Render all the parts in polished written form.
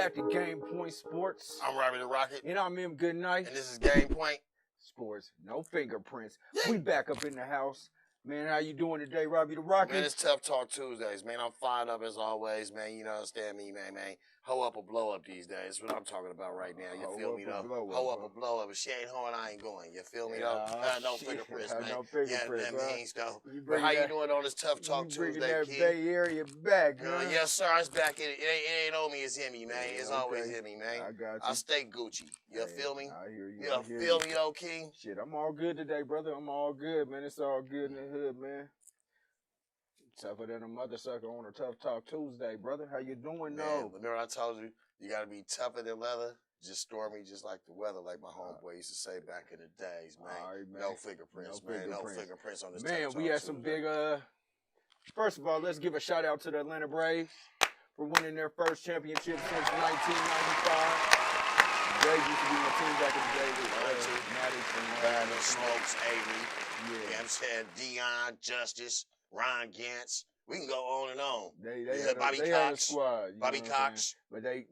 back to Game Point Sports. I'm Robbie the Rocket. And I'm M. Goodnight. And this is Game Point Sports. No fingerprints. Yeah. We back up in the house. Man, how you doing today, Robbie the Rocket? Man, it's Tough Talk Tuesdays, man. I'm fired up as always, man. You know, understand me, man. Hoe up or blow up these days. That's what I'm talking about right now. You feel me, though? Hoe up or blow up. If she ain't hoeing, I ain't going. You feel me, though? No fingerprints, man. No fingerprints, that means, though. How you doing on this Tough Talk Tuesday, that kid? Bay Area back, man. Yes, sir. It's back in it. It ain't on me. It's in me, man. It's always in me, man. I got you. I stay Gucci. You feel me? I hear you. You feel me, though, King? Shit, I'm all good today, brother. I'm all good, man. It's all good in the hood, man. Tougher than a mother sucker on a Tough Talk Tuesday, brother. How you doing, though? Remember I told you, you got to be tougher than leather, just stormy, just like the weather, like my homeboy used to say back in the days, man. All right, man. No fingerprints, man. No fingerprints on this. Man, we had some big, first of all, let's give a shout out to the Atlanta Braves for winning their first championship since 1995. Braves used to be my team back in the day with Maddox, Smokes, Avery. Yeah. You know what I'm saying? Dion, Justice, Ron Gantz. We can go on and on. They had Bobby Cox. Had a squad, Bobby Cox. But they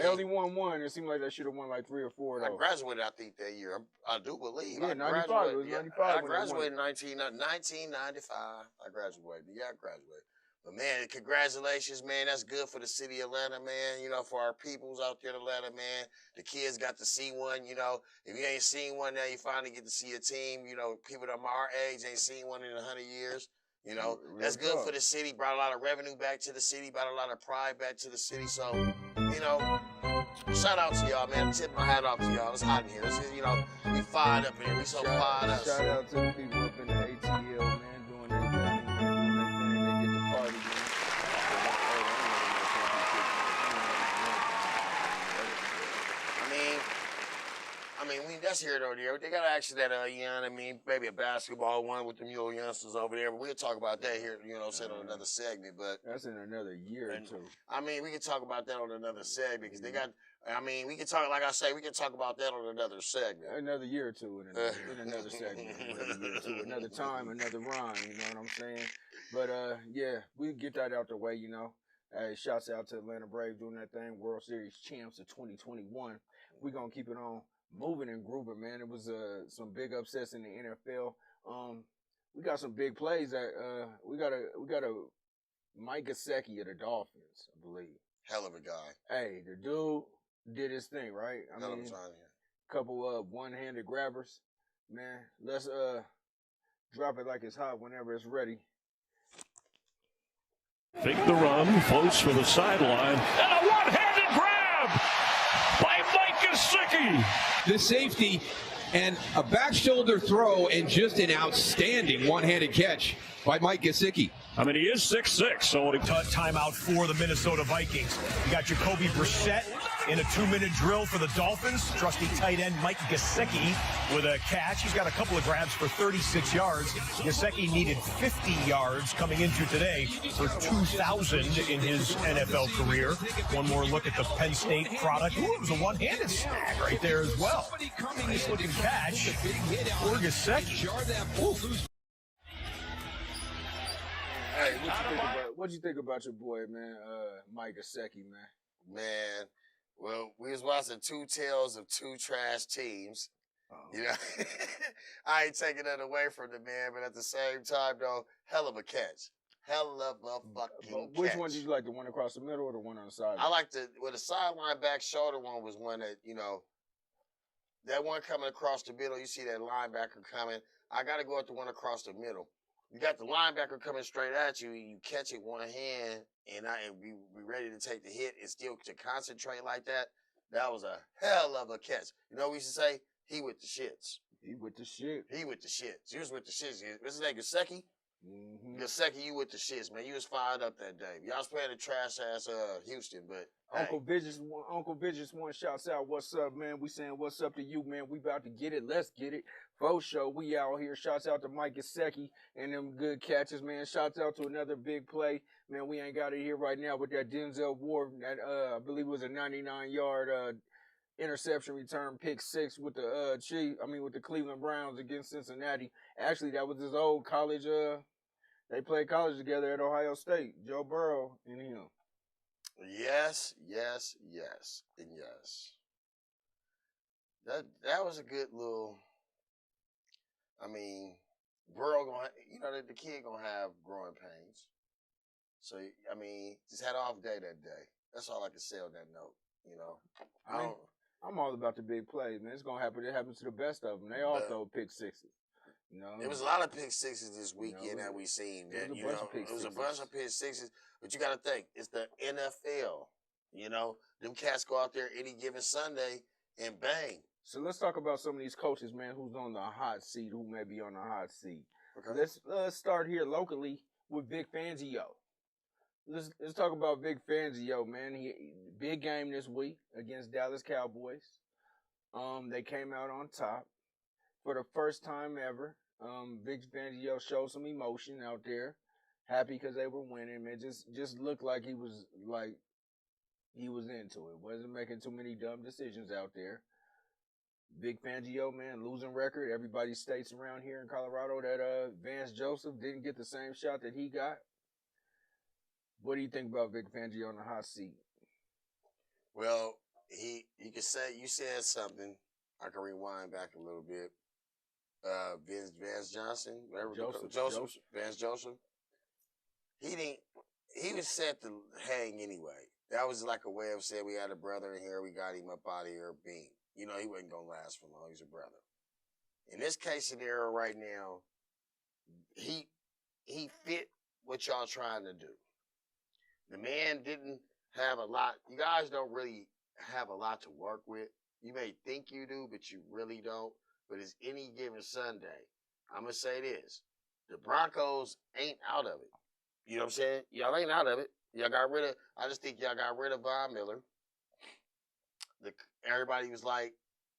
only won one. It seemed like they should have won like 3 or 4, though. I graduated, I think, that year. I do believe. Yeah, 95. It was 95. I graduated in 1995. I graduated. Yeah, I graduated. But, man, congratulations, man. That's good for the city of Atlanta, man. You know, for our peoples out there in Atlanta, man. The kids got to see one, you know. If you ain't seen one now, you finally get to see a team. You know, people that are our age ain't seen one in 100 years. You know, that's good for the city. Brought a lot of revenue back to the city. Brought a lot of pride back to the city. So, you know, shout out to y'all, man. Tip my hat off to y'all. It's hot in here. You know, we fired up in here. We so fired up. Shout out to the people up in the ATL, man, doing their thing. They get the party, man. I mean, that's here or there. They got action that, you know what I mean, maybe a basketball one with the mule youngsters over there. But we'll talk about that here, you know, on another segment. But that's in another year or two. I mean, we can talk about that on another segment because they got. I mean, we can talk, like I say, we can talk about that on another segment. Another year or two in another segment. Another year or two, another time, another rhyme. You know what I'm saying? But yeah, we get that out the way. You know, hey, shouts out to Atlanta Braves doing that thing. World Series champs of 2021. We're gonna keep it on moving and grooving, man. It was some big upsets in the NFL. We got some big plays that we got a Mike Gesicki of the Dolphins, I believe. Hell of a guy. Hey, the dude did his thing, right? I mean, couple of one-handed grabbers. Man, let's drop it like it's hot whenever it's ready. Fake the run, close for the sideline, and a one-handed grab by Mike Gesicki. The safety and a back shoulder throw and just an outstanding one-handed catch by Mike Gesicki. I mean, he is 6'6", so timeout for the Minnesota Vikings. You got Jacoby Brissett in a 2-minute drill for the Dolphins. Trusty tight end Mike Gesicki with a catch. He's got a couple of grabs for 36 yards. Gesicki needed 50 yards coming into today for 2,000 in his NFL career. One more look at the Penn State product. Ooh, it was a one-handed snag right there as well. Nice looking catch for Gesicki. Hey, what you think about your boy, man, Mike Gesicki, man? Man, well, we was watching two tales of two trash teams. You know, I ain't taking that away from the man, but at the same time, though, hell of a catch. Hell of a fucking catch. Which one did you like, the one across the middle or the one on the side? I like the sideline back shoulder one was one that, you know, that one coming across the middle. You see that linebacker coming. I got to go with the one across the middle. You got the linebacker coming straight at you. You catch it one hand, and be ready to take the hit and still to concentrate like that. That was a hell of a catch. You know what we used to say? He with the shits. He with the shit. He with the shits. You was with the shits. What's his name? Gesicki? Mm-hmm. Gesicki, you with the shits, man. You was fired up that day. Y'all was playing the trash-ass Houston, but Uncle Vicious one shouts out, what's up, man? We saying what's up to you, man. We about to get it. Let's get it. Faux show. We out here. Shouts out to Mike Gesicki and them good catches, man. Shouts out to another big play. Man, we ain't got it here right now with that Denzel Ward. That I believe was a 99-yard interception return, pick 6 with the with the Cleveland Browns against Cincinnati. Actually, that was his old college. They played college together at Ohio State. Joe Burrow and him. Yes, yes, yes, and yes. That was a good little. I mean, girl gonna the kid gonna have growing pains. So I mean, just had an off day that day. That's all I can say on that note. You know, I don't. I'm all about the big plays, man. It's gonna happen. It happens to the best of them. They all throw pick sixes. You know, there was a lot of pick sixes this weekend that we seen. That it was a bunch of pick sixes. But you got to think, it's the NFL. You know, them cats go out there any given Sunday and bang. So let's talk about some of these coaches, man, who's on the hot seat, who may be on the hot seat. Okay. Let's start here locally with Vic Fangio. Let's talk about Vic Fangio, man. Big game this week against Dallas Cowboys. They came out on top for the first time ever. Vic Fangio showed some emotion out there, happy because they were winning. Man, just looked like he was into it. Wasn't making too many dumb decisions out there. Vic Fangio, man, losing record. Everybody states around here in Colorado that Vance Joseph didn't get the same shot that he got. What do you think about Vic Fangio on the hot seat? Well, you said something. I can rewind back a little bit. Vance Johnson, Vance Joseph. He was set to hang anyway. That was like a way of saying we had a brother in here, we got him up out of here, being. You know, he wasn't going to last for long. He's a brother. In this case scenario right now, he fit what y'all trying to do. The man didn't have a lot. You guys don't really have a lot to work with. You may think you do, but you really don't. But it's any given Sunday. I'm going to say this. The Broncos ain't out of it. You know what I'm saying? Y'all ain't out of it. I just think y'all got rid of Von Miller. Everybody was like,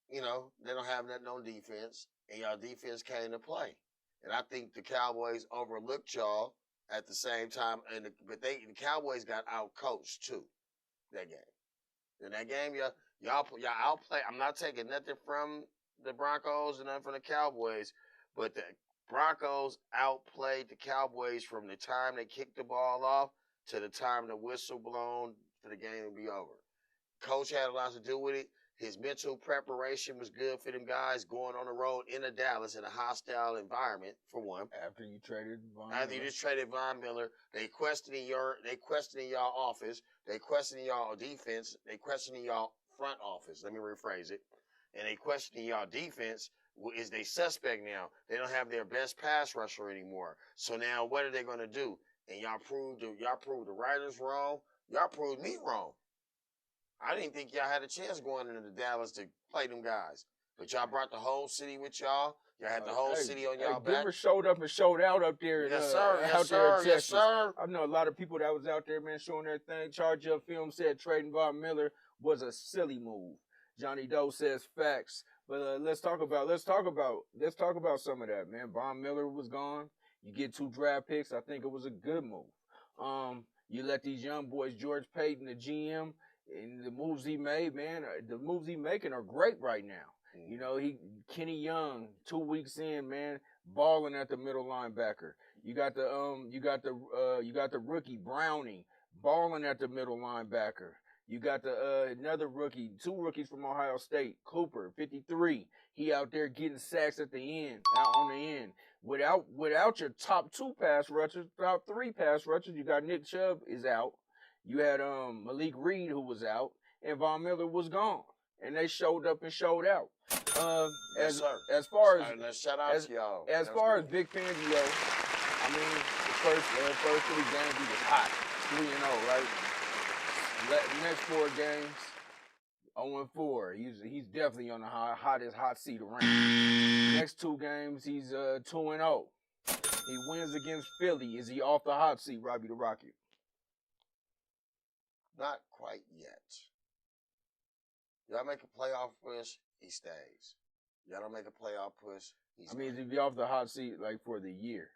they don't have nothing on defense, and y'all defense came to play. And I think the Cowboys overlooked y'all at the same time, but the Cowboys got out-coached too that game. In that game, y'all outplayed. I'm not taking nothing from the Broncos and nothing from the Cowboys, but the Broncos outplayed the Cowboys from the time they kicked the ball off to the time the whistle blown for the game to be over. Coach had a lot to do with it. His mental preparation was good for them guys going on the road into Dallas in a hostile environment, for one. After you traded Von Miller. After you just traded Von Miller, they questioning y'all office, they questioning y'all defense, they questioning y'all front office. Let me rephrase it. And they questioning y'all defense. Is they suspect now? They don't have their best pass rusher anymore. So now what are they going to do? And y'all proved the writers wrong. Y'all proved me wrong. I didn't think y'all had a chance going into Dallas to play them guys. But y'all brought the whole city with y'all. Y'all had the whole city on y'all back. Denver showed up and showed out up there. Yes, sir. Yes, sir. Yes, sir. I know a lot of people that was out there, man, showing their thing. Charge Up Film said trading Von Miller was a silly move. Johnny Doe says facts. But let's talk about some of that, man. Von Miller was gone. You get 2 draft picks. I think it was a good move. You let these young boys, George Payton, the GM, and the moves he made, man, the moves he making are great right now. You know, Kenny Young, 2 weeks in, man, balling at the middle linebacker. You got the rookie Browning balling at the middle linebacker. You got another rookie, 2 rookies from Ohio State, Cooper, 53. He out there getting sacks at the end, out on the end. Without your top 2 pass rushers, top 3 pass rushers, you got Nick Chubb is out. You had Malik Reed who was out, and Von Miller was gone, and they showed up and showed out. As far as y'all. As far as Vic Fangio, I mean, the first 3 games he was hot, 3-0, right? The next 4 games, 0-4. He's definitely on the hottest hot seat around. Next 2 games, he's 2-0. He wins against Philly. Is he off the hot seat, Robbie the Rocket? Not quite yet. Y'all make a playoff push, he stays. Y'all don't make a playoff push, he's is he off the hot seat like for the year?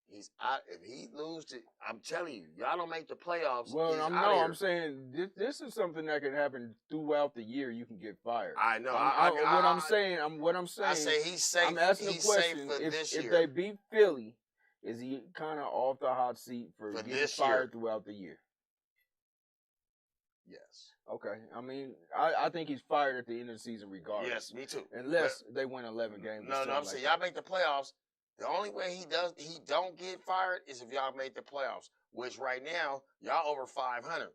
He's out. If he loses it, I'm telling you, y'all don't make the playoffs. Well, I'm saying this is something that can happen throughout the year. You can get fired. I know. What I'm saying. I say he's safe. I'm asking the question: this year. If they beat Philly, is he kind of off the hot seat for getting fired throughout the year? Yes. Okay. I mean, I think he's fired at the end of the season regardless. Yes, me too. Unless they win 11 games. No, I'm saying y'all make the playoffs. The only way he don't get fired is if y'all make the playoffs. Which right now y'all over 500.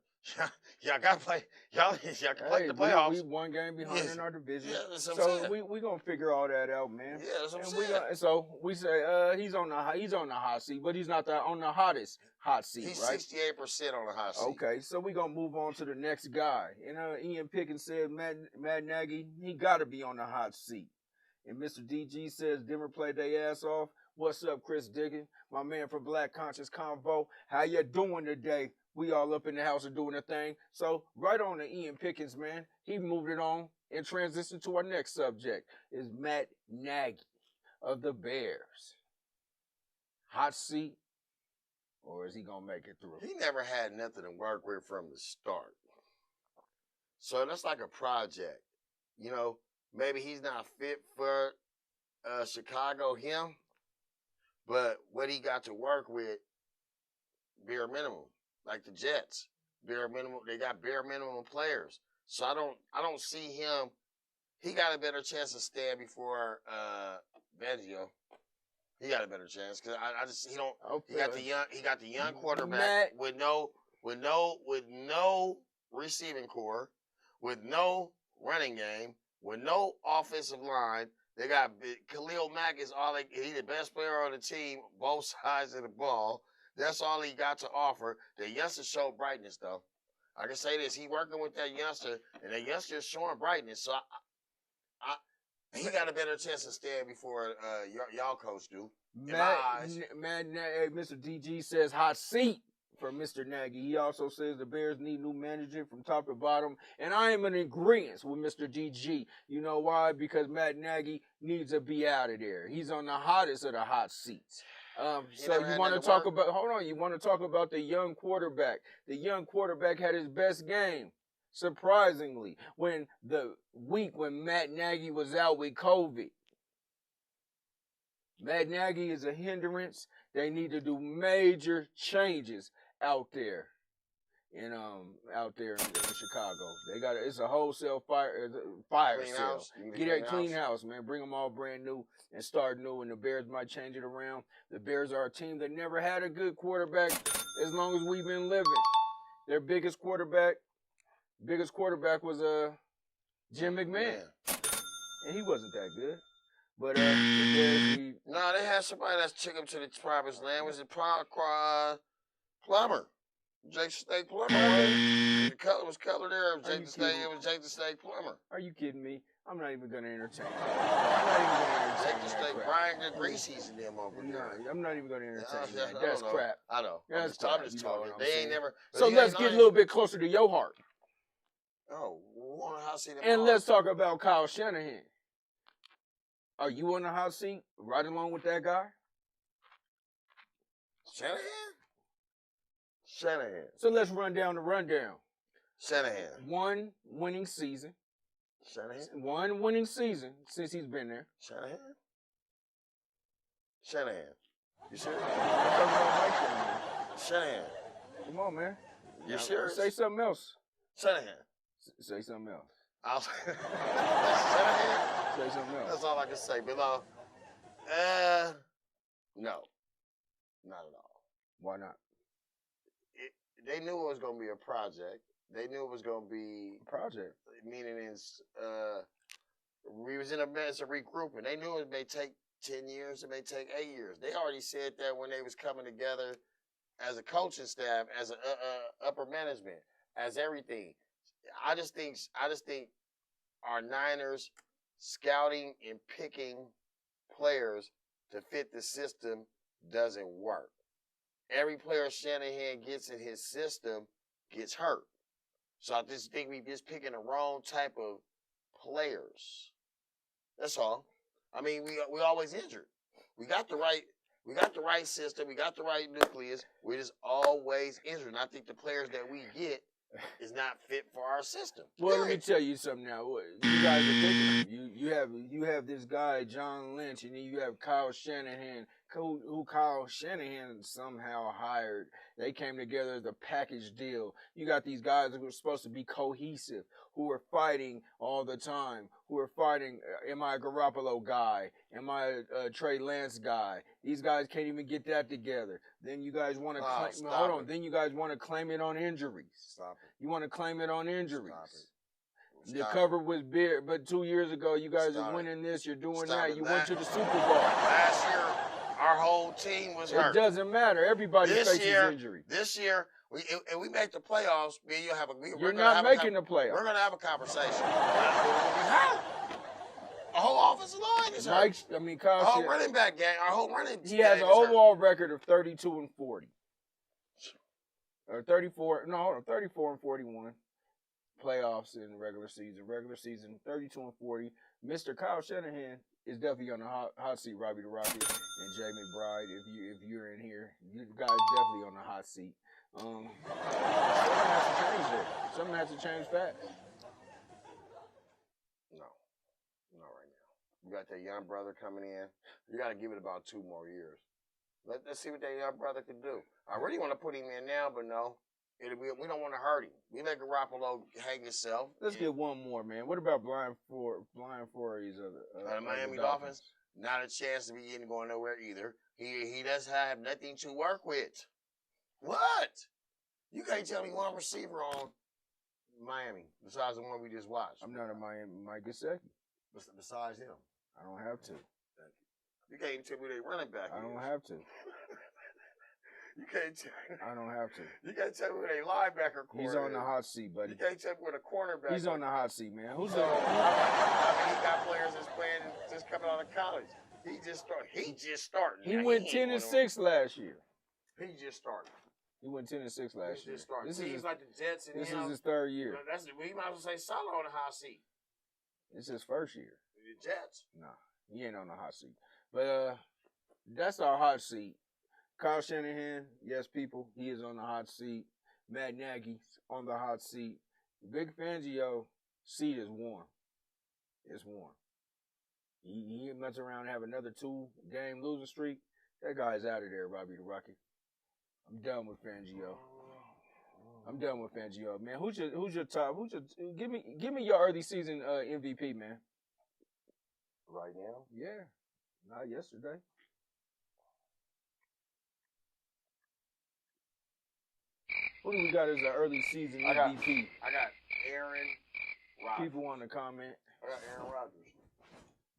Y'all got to play. Y'all can play the playoffs. We one game behind in our division. Yeah, that's what I'm saying. we gonna figure all that out, man. Yeah, that's what I'm saying. So we say he's on the hot seat, but he's not on the hottest hot seat, He's right? 68% on the hot seat. Okay, so we gonna move on to the next guy. And Ian Pickens said Matt Nagy, he gotta be on the hot seat. And Mr. DG says Denver played their ass off. What's up, Chris Diggin? My man from Black Conscious Convo. How you doing today? We all up in the house and doing a thing. So right on to Ian Pickens, man. He moved it on and transitioned to our next subject. Is Matt Nagy of the Bears. Hot seat, or is he going to make it through? He never had nothing to work with from the start. So that's like a project. You know, maybe he's not fit for Chicago, but what he got to work with, bare minimum. Like the Jets, bare minimum. They got bare minimum players. So I don't see him. He got a better chance of staying before Biggio. He got a better chance because he don't. Okay. He got the young quarterback with no receiving core, with no running game, with no offensive line. They got Khalil Mack is he's the best player on the team, both sides of the ball. That's all he got to offer. The youngster showed brightness, though. I can say this: he working with that youngster, and that youngster is showing brightness. So he got a better chance of staying before y'all coach do. Mr. DG says hot seat for Mr. Nagy. He also says the Bears need new management from top to bottom, and I am in agreement with Mr. DG. You know why? Because Matt Nagy needs to be out of there. He's on the hottest of the hot seats. So you want to talk about? Hold on. You want to talk about the young quarterback? The young quarterback had his best game, surprisingly, when the week when Matt Nagy was out with COVID. Matt Nagy is a hindrance. They need to do major changes out there in Chicago. They got it's a wholesale fire clean sale. House. Get that clean house, man. Bring them all brand new and start new. And the Bears might change it around. The Bears are a team that never had a good quarterback as long as we've been living. Their biggest quarterback was Jim McMahon, and he wasn't that good. But the Bears need. No, they had somebody that's took him to the promised land. Was it Plummer? Jake the Snake Plummer. The color was color there. It was Jake the Snake Plummer. Are you kidding me? I'm not even going to entertain Jake the Snake, Brian Greasy's in them over there. No, I'm not even going to entertain that. That's crap. I know. That's I'm just talking. They ain't never. So let's get a little bit closer to your heart. Oh, we want a hot seat. And let's talk about Kyle Shanahan. Are you on the hot seat right along with that guy? Shanahan. So let's run down the rundown. Shanahan. One winning season. Shanahan. One winning season since he's been there. Shanahan. You serious? Shanahan. Come on, man. You serious? Say something else. Shanahan. Say something else. Shanahan. Say something else. That's all I can say. But no, not at all. Why not? They knew it was going to be a project. They knew it was going to be a project. Meaning we was in a mess of regrouping. They knew it may take 10 years. It may take 8 years. They already said that when they was coming together as a coaching staff, as a upper management, as everything. I just think our Niners scouting and picking players to fit the system doesn't work. Every player Shanahan gets in his system gets hurt. So I just think we just picking the wrong type of players. That's all. I mean, we always injured. We got the right system. We got the right nucleus. We're just always injured. And I think the players that we get is not fit for our system. Well, let me tell you something now. You guys are thinking. You have this guy, John Lynch, and then you have Kyle Shanahan who Kyle Shanahan somehow hired. They came together as a package deal. You got these guys who are supposed to be cohesive, who are fighting all the time, who are fighting, am I a Garoppolo guy? Am I a Trey Lance guy? These guys can't even get that together. Then you guys want to claim, hold on, then you guys want to claim it on injuries. Stop it. You want to claim it on injuries. Stop The cover was big, but 2 years ago, you guys are winning this, you're doing that. You went to the Super Bowl. Last year, our whole team was hurt. It doesn't matter. Everybody faces injury. This year, we make the playoffs. You're not making the playoffs. We're going to have a conversation. How? Our whole offensive line is hurt. Kyle, our whole running back gang, our whole running he has an overall record of 32-40. Or 34 and 41. Playoffs in regular season 32-40. Mr. Kyle Shanahan is definitely on the hot seat. Robbie the Rocket and Jay McBride, if you're in here, you guys definitely on the hot seat. Something has to change there. Something has to change fast. No, not right now. You got that young brother coming in. You got to give it about 2 more years. Let's see what that young brother can do. I really want to put him in now, but no. We don't want to hurt him. We let Garoppolo hang himself. Let's get one more, man. What about Brian Flores of the Miami Dolphins? Not a chance to be going nowhere either. He does have nothing to work with. What? You can't tell me one receiver on Miami besides the one we just watched. I'm not a Miami Mike Gesicki. Besides him, I don't have to. You can't even tell me they running back. I don't have to. You can't tell me. I don't have to. You can't tell me who they linebacker corner. He's on the hot seat, buddy. You can't tell me where the cornerback. He's on the hot seat, man. Who's he got players that's playing just coming out of college. He just started. He went 10-6 last year. He just started. He went 10-6 last year. Just started. This is like the Jets and this is his 3rd year. We might as well say Salah on the hot seat. It's his 1st year. The Jets. Nah, he ain't on the hot seat. But that's our hot seat. Kyle Shanahan, yes, people, he is on the hot seat. Matt Nagy's on the hot seat. Vic Fangio seat is warm. It's warm. He mess around and have another 2-game losing streak. That guy's out of there, Robbie the Rocket. I'm done with Fangio. Man. Who's your top? Give me your early season MVP, man. Right now? Yeah. Not yesterday. Who do we got as an early season MVP? I got Aaron Rodgers. People want to comment. I got Aaron Rodgers.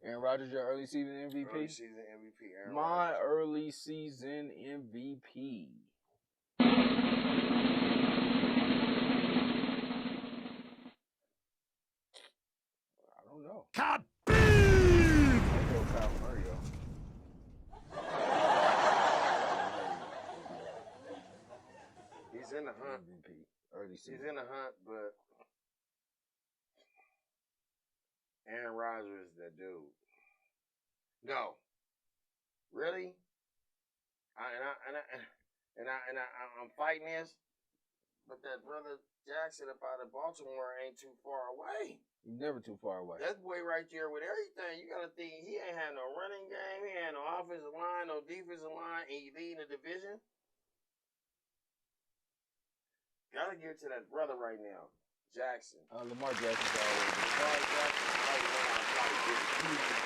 Aaron Rodgers, your early season MVP? Early season MVP, Aaron My Rodgers. early season MVP. I don't know. Kaboom! I'll go Kyle Murray, though. He's in the hunt. MVP. Early season. He's in the hunt, but Aaron Rodgers is that dude. No. Really? I'm fighting this, but that brother Jackson up out of Baltimore ain't too far away. He's never too far away. That boy right there with everything, you gotta think he ain't had no running game, he ain't no offensive line, no defensive line, and he leading the division. Gotta give it to that brother right now, Jackson. Lamar Jackson's always. Lamar Jackson,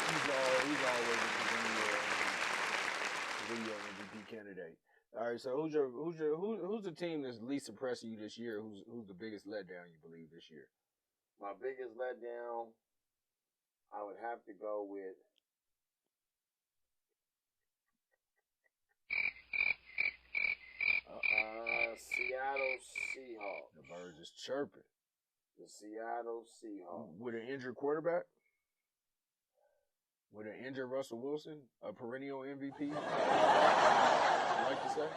He's always a video MVP candidate. All right, so who's the team that's least impressing you this year? Who's the biggest letdown you believe this year? My biggest letdown, I would have to go with Seattle Seahawks. The birds is chirping. The Seattle Seahawks. With an injured quarterback? With an injured Russell Wilson? A perennial MVP? You like to say?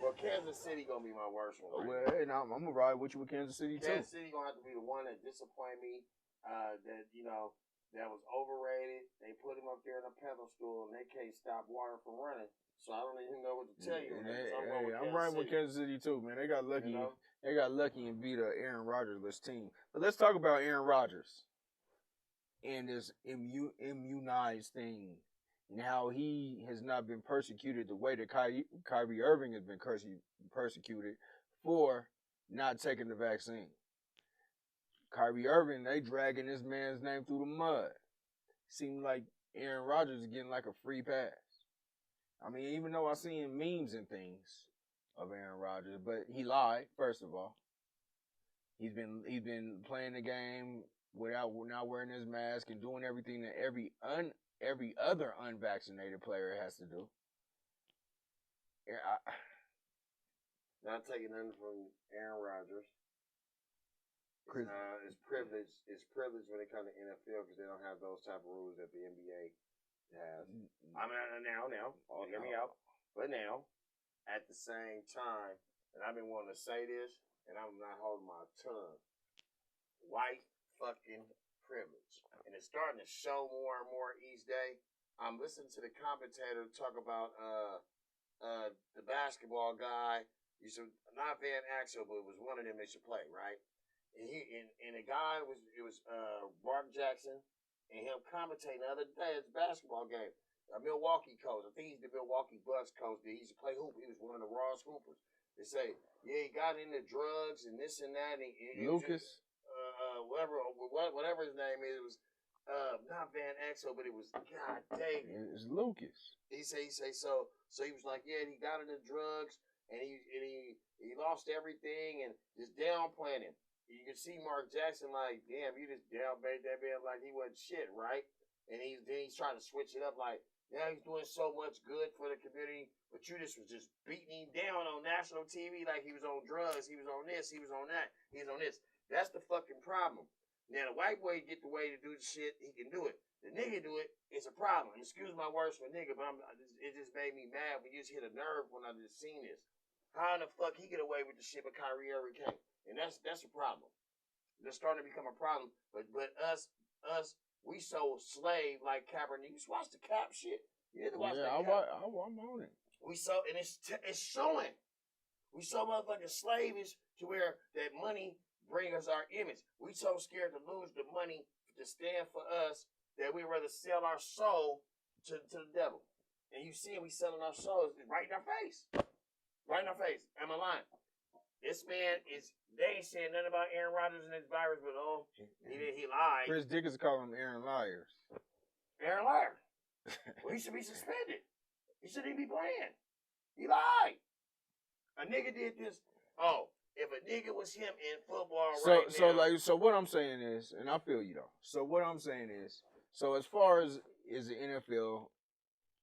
Well, Kansas City gonna be my worst one. Well, hey, now I'm gonna ride with you with Kansas City too. Kansas City gonna have to be the one that disappointed me. That was overrated. They put him up there in a pedestal, and they can't stop water from running. So I don't even know what to tell you. I'm riding with Kansas City too, man. They got lucky. They got lucky and beat a Aaron Rodgers-less team. But let's talk about Aaron Rodgers and this immunized thing and how he has not been persecuted the way that Kyrie Irving has been persecuted for not taking the vaccine. Kyrie Irving, they dragging this man's name through the mud. Seemed like Aaron Rodgers is getting like a free pass. I mean, even though I seen memes and things of Aaron Rodgers, but he lied, first of all. He's been playing the game without not wearing his mask and doing everything that every other unvaccinated player has to do. Not taking nothing from Aaron Rodgers. It's privilege. It's privilege when it comes to NFL because they don't have those type of rules that the NBA has. I mean, now, hear me out. But now, at the same time, and I've been wanting to say this, and I'm not holding my tongue. White fucking privilege, and it's starting to show more and more each day. I'm listening to the commentator talk about the basketball guy. Not Van Axel, but it was one of them they should play, right? And the guy was Mark Jackson and him commentating the other day at the basketball game. A Milwaukee coach. I think he's the Milwaukee Bucks coach. He used to play hoop. He was one of the rawest hoopers. They say, yeah, he got into drugs and this and that. And Lucas? Whatever his name is, it was not Van Exel, but it was, God dang it. It's Lucas. He say so he was like, yeah, he got into drugs and he lost everything and just downplaying him. You can see Mark Jackson like, damn, you just downplayed that man like he wasn't shit, right? And he's trying to switch it up like, yeah, he's doing so much good for the community, but you just was just beating him down on national TV like he was on drugs, he was on this, he was on that, he was on this. That's the fucking problem. Now, the white boy get the way to do the shit, he can do it. The nigga do it, it's a problem. Excuse my words for nigga, but it just made me mad when you just hit a nerve when I just seen this. How in the fuck he get away with the shit, but Kyrie Irving can't? And that's a problem. It's starting to become a problem. But us, we so slave like Kaepernick. You just watch the Cap shit. You didn't watch that Cap. I'm on it. We so, and it's showing. We so motherfucking slavish to where that money bring us our image. We so scared to lose the money to stand for us that we rather sell our soul to the devil. And you see we selling our souls right in our face. Right in our face. Am I lying? This man they ain't saying nothing about Aaron Rodgers and his virus, but he lied. Chris Dickens called him Aaron Liars. Aaron Liar. Well, he should be suspended. He shouldn't even be playing. He lied. A nigga did this. Oh, if a nigga was him in football now. So what I'm saying is, and I feel you though. So what I'm saying is, so as far as the NFL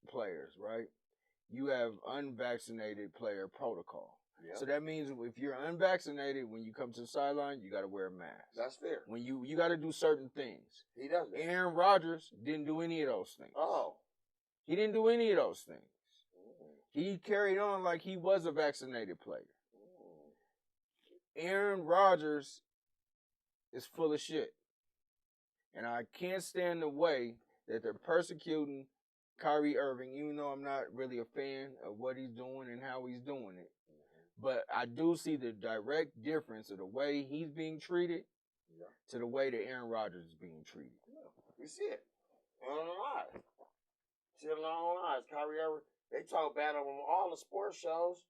players, right? You have unvaccinated player protocol. Yep. So that means if you're unvaccinated, when you come to the sideline, you got to wear a mask. That's fair. When you got to do certain things. He does that. Aaron Rodgers didn't do any of those things. Oh. He didn't do any of those things. He carried on like he was a vaccinated player. Aaron Rodgers is full of shit. And I can't stand the way that they're persecuting Kyrie Irving, even though I'm not really a fan of what he's doing and how he's doing it. But I do see the direct difference of the way he's being treated to the way that Aaron Rodgers is being treated. Yeah, we see it. On the live. See it on the live. Kyrie Irving, they talk bad on all the sports shows.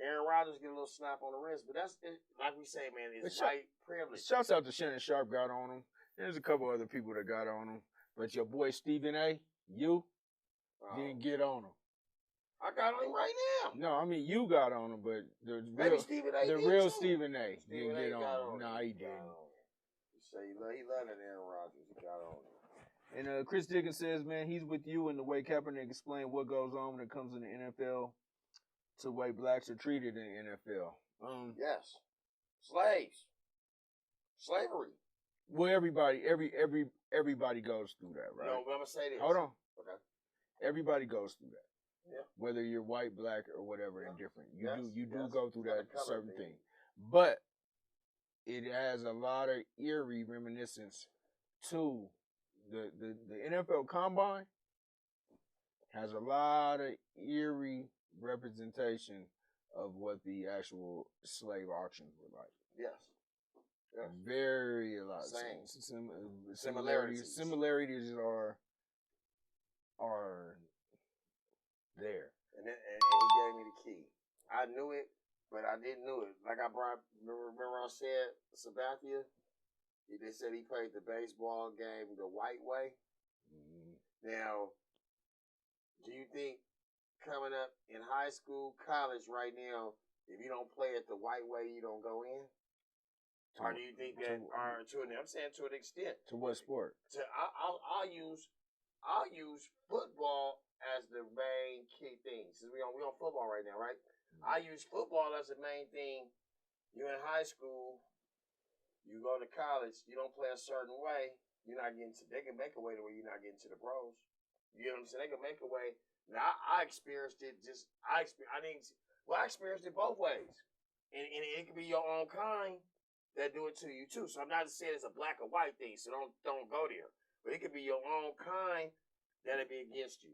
Aaron Rodgers get a little slap on the wrist, but that's it, like we say, man, it's white privilege. Shouts out to Shannon Sharp got on him. There's a couple other people that got on him. But your boy Stephen A., didn't get on him. I got on him right now. No, I mean you got on him, but the real Stephen A. didn't get on him. No, he didn't. He said he loved Aaron Rodgers. He got on him. And Chris Dickens says, man, he's with you in the way Kaepernick explained what goes on when it comes in the NFL to the way blacks are treated in the NFL. Yes. Slaves. Slavery. Well, everybody goes through that, right? No, but I'm gonna say this. Hold on. Okay. Everybody goes through that. Yeah. Whether you're white, black, or whatever, indifferent. You do go through that certain thing. But it has a lot of eerie reminiscence to the NFL Combine has a lot of eerie representation of what the actual slave auctions were like. Yes. Very a lot. Same. Similarities are there. And he gave me the key. I knew it, but I didn't know it. Like remember I said, Sabathia, they said he played the baseball game the white way. Mm-hmm. Now, do you think coming up in high school, college right now, if you don't play it the white way, you don't go in? Or do you think that, I'm saying to an extent. To what sport? I'll use football as the main key thing. Since we on football right now, right? Mm-hmm. I use football as the main thing. You're in high school, you go to college, you don't play a certain way, you're not getting to. They can make a way to where you're not getting to the pros. You get what I'm saying? They can make a way. Now I experienced it. I experienced it both ways, and it could be your own kind that do it to you too. So I'm not saying it's a black or white thing. So don't go there. But it could be your own kind that'll be against you,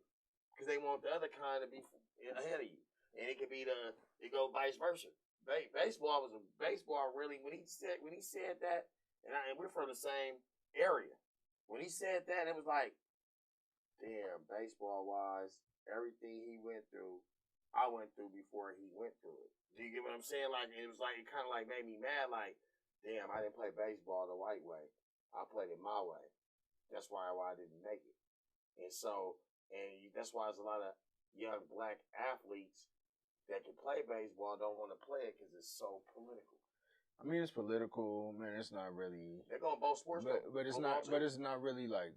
because they want the other kind to be ahead of you, and it could be it go vice versa. Baseball really when he said that, and we're from the same area. When he said that, it was like, damn, baseball wise, everything he went through, I went through before he went through it. Do you get what I'm saying? Like, it was like, it kind of like made me mad. Like, damn, I didn't play baseball the white way. I played it my way. That's why I didn't make it. And so, that's why there's a lot of young black athletes that can play baseball don't want to play it because it's so political. I mean, it's political, man. It's not really. They're going both sports, but it's not. But it's not really like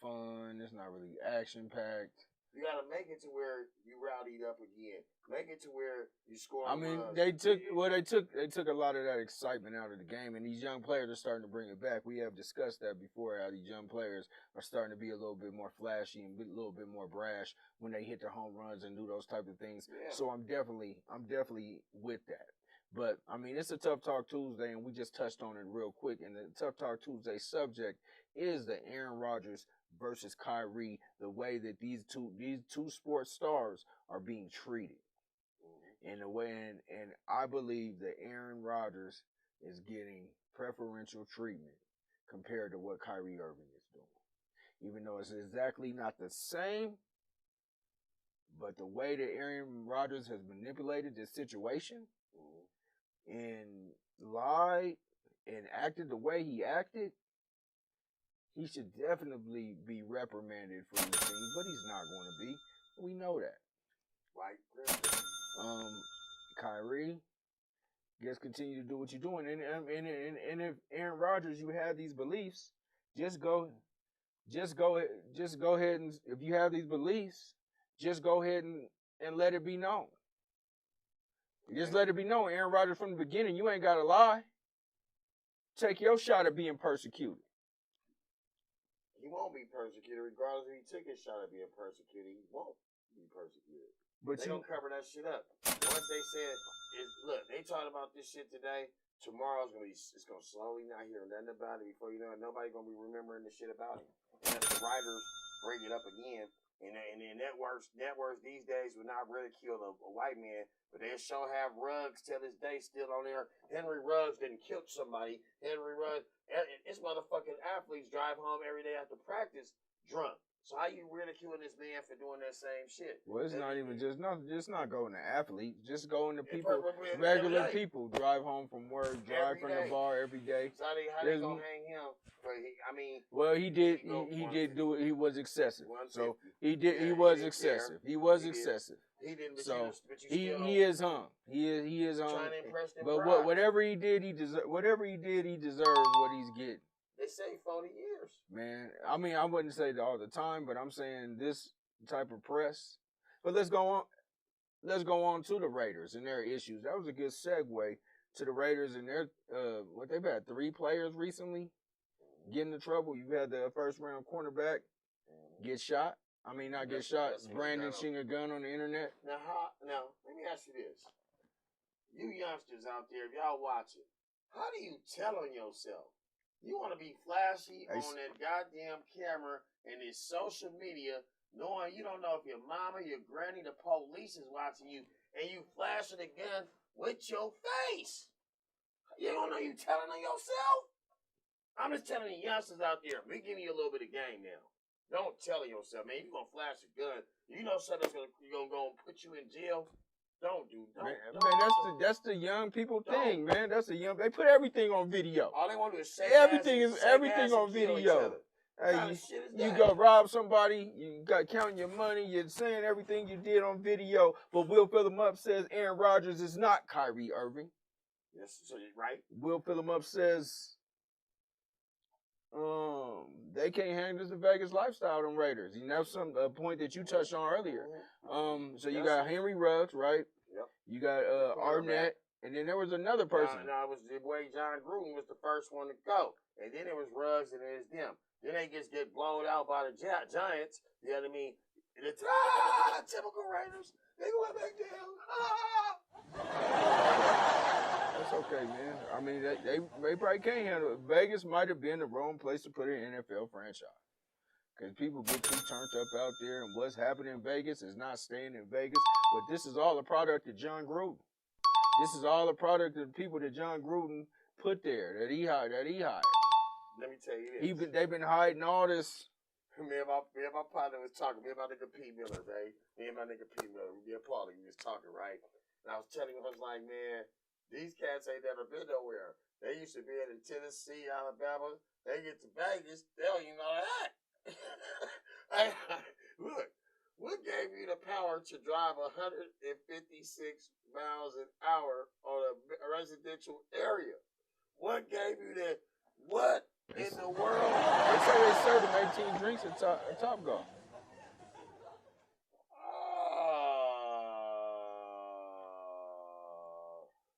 fun. It's not really action packed. You gotta make it to where you rowdied up again. Make it to where you score. I mean, they took a lot of that excitement out of the game, and these young players are starting to bring it back. We have discussed that before. How these young players are starting to be a little bit more flashy and a little bit more brash when they hit their home runs and do those type of things. Yeah. So I'm definitely with that. But I mean, it's a Tough Talk Tuesday, and we just touched on it real quick. And the Tough Talk Tuesday subject is the Aaron Rodgers versus Kyrie, the way that these two sports stars are being treated. In a way, and I believe that Aaron Rodgers is getting preferential treatment compared to what Kyrie Irving is doing. Even though it's exactly not the same, but the way that Aaron Rodgers has manipulated this situation and lied and acted the way he acted, he should definitely be reprimanded for these things, but he's not going to be. We know that. Right. Kyrie, just continue to do what you're doing. And if Aaron Rodgers, you have these beliefs, just go ahead and if you have these beliefs, just go ahead and let it be known. Just let it be known. Aaron Rodgers, from the beginning, you ain't got to lie. Take your shot at being persecuted. He won't be persecuted, regardless if he took his shot at being persecuted. He won't be persecuted. But they gonna cover that shit up. Once they said, look, they talking about this shit today. Tomorrow's it's gonna slowly not hear nothing about it. Before you know it, nobody gonna be remembering the shit about it. And if the writers bring it up again, and then networks these days will not ridicule a white man, but they show have Ruggs till this day still on there. Henry Ruggs didn't kill somebody. Henry Ruggs, it's motherfucking athletes drive home every day after practice drunk. So how you ridiculing this man for doing that same shit? Well, it's not even just not going to athletes, just going to people, regular people drive home from work, drive from the bar every day. So how they gonna hang him? Well, he did do it. He was excessive. So he did. He was excessive. He was excessive. He didn't. So he is hung. He is hung. Trying to impress them. But whatever he did, he deserves what he's getting. They say 40 years. Man, I mean, I wouldn't say that all the time, but I'm saying this type of press. But let's go on to the Raiders and their issues. That was a good segue to the Raiders and their what they've had 3 players recently get into trouble. You've had the first round cornerback get shot. I mean, not get shot. Brandon shooting a gun on the internet. Now, let me ask you this. You youngsters out there, if y'all watch it, how do you tell on yourself? You want to be flashy on that goddamn camera and this social media, knowing you don't know if your mama, your granny, the police is watching you, and you flashing a gun with your face. You don't know you telling on yourself? I'm just telling the youngsters out there, we giving you a little bit of game now. Don't tell on yourself, man. If you're going to flash a gun You know something's gonna go and put you in jail. Don't. Man, that's the young people thing, man. That's the young. They put everything on video. All they want to do is say Everything on video. Hey, you go rob somebody, you got counting your money, you're saying everything you did on video, but Will fill them up says Aaron Rodgers is not Kyrie Irving. Yes, so you're right. Will fill them up says they can't handle the Vegas lifestyle, them Raiders. You know, a point that you touched on earlier. So you got Henry Ruggs, right? Yep. You got Arnett, and then there was another person. No, it was the way John Gruden was the first one to go, and then it was Ruggs, and then it's them. Then they just get blown out by the Giants. You know what I mean? It's typical Raiders. They go back down. That's okay, man. I mean, they probably can't handle it. Vegas might have been the wrong place to put an NFL franchise. Because people get too turned up out there, and what's happening in Vegas is not staying in Vegas. But this is all a product of John Gruden. This is all a product of the people that John Gruden put there, that he hired. Let me tell you this. They've been hiding all this. Me and my partner was talking. Me and my nigga P. Miller, right? Me and my nigga P. Miller, me and Paulie, we was talking, right? And I was telling him, I was like, man, these cats ain't never been nowhere. They used to be in Tennessee, Alabama. They get to Vegas, they don't even know that. Look, what gave you the power to drive 156 miles an hour on a residential area? What gave you that? What in the world? They say they serve them 18 drinks at Top Golf.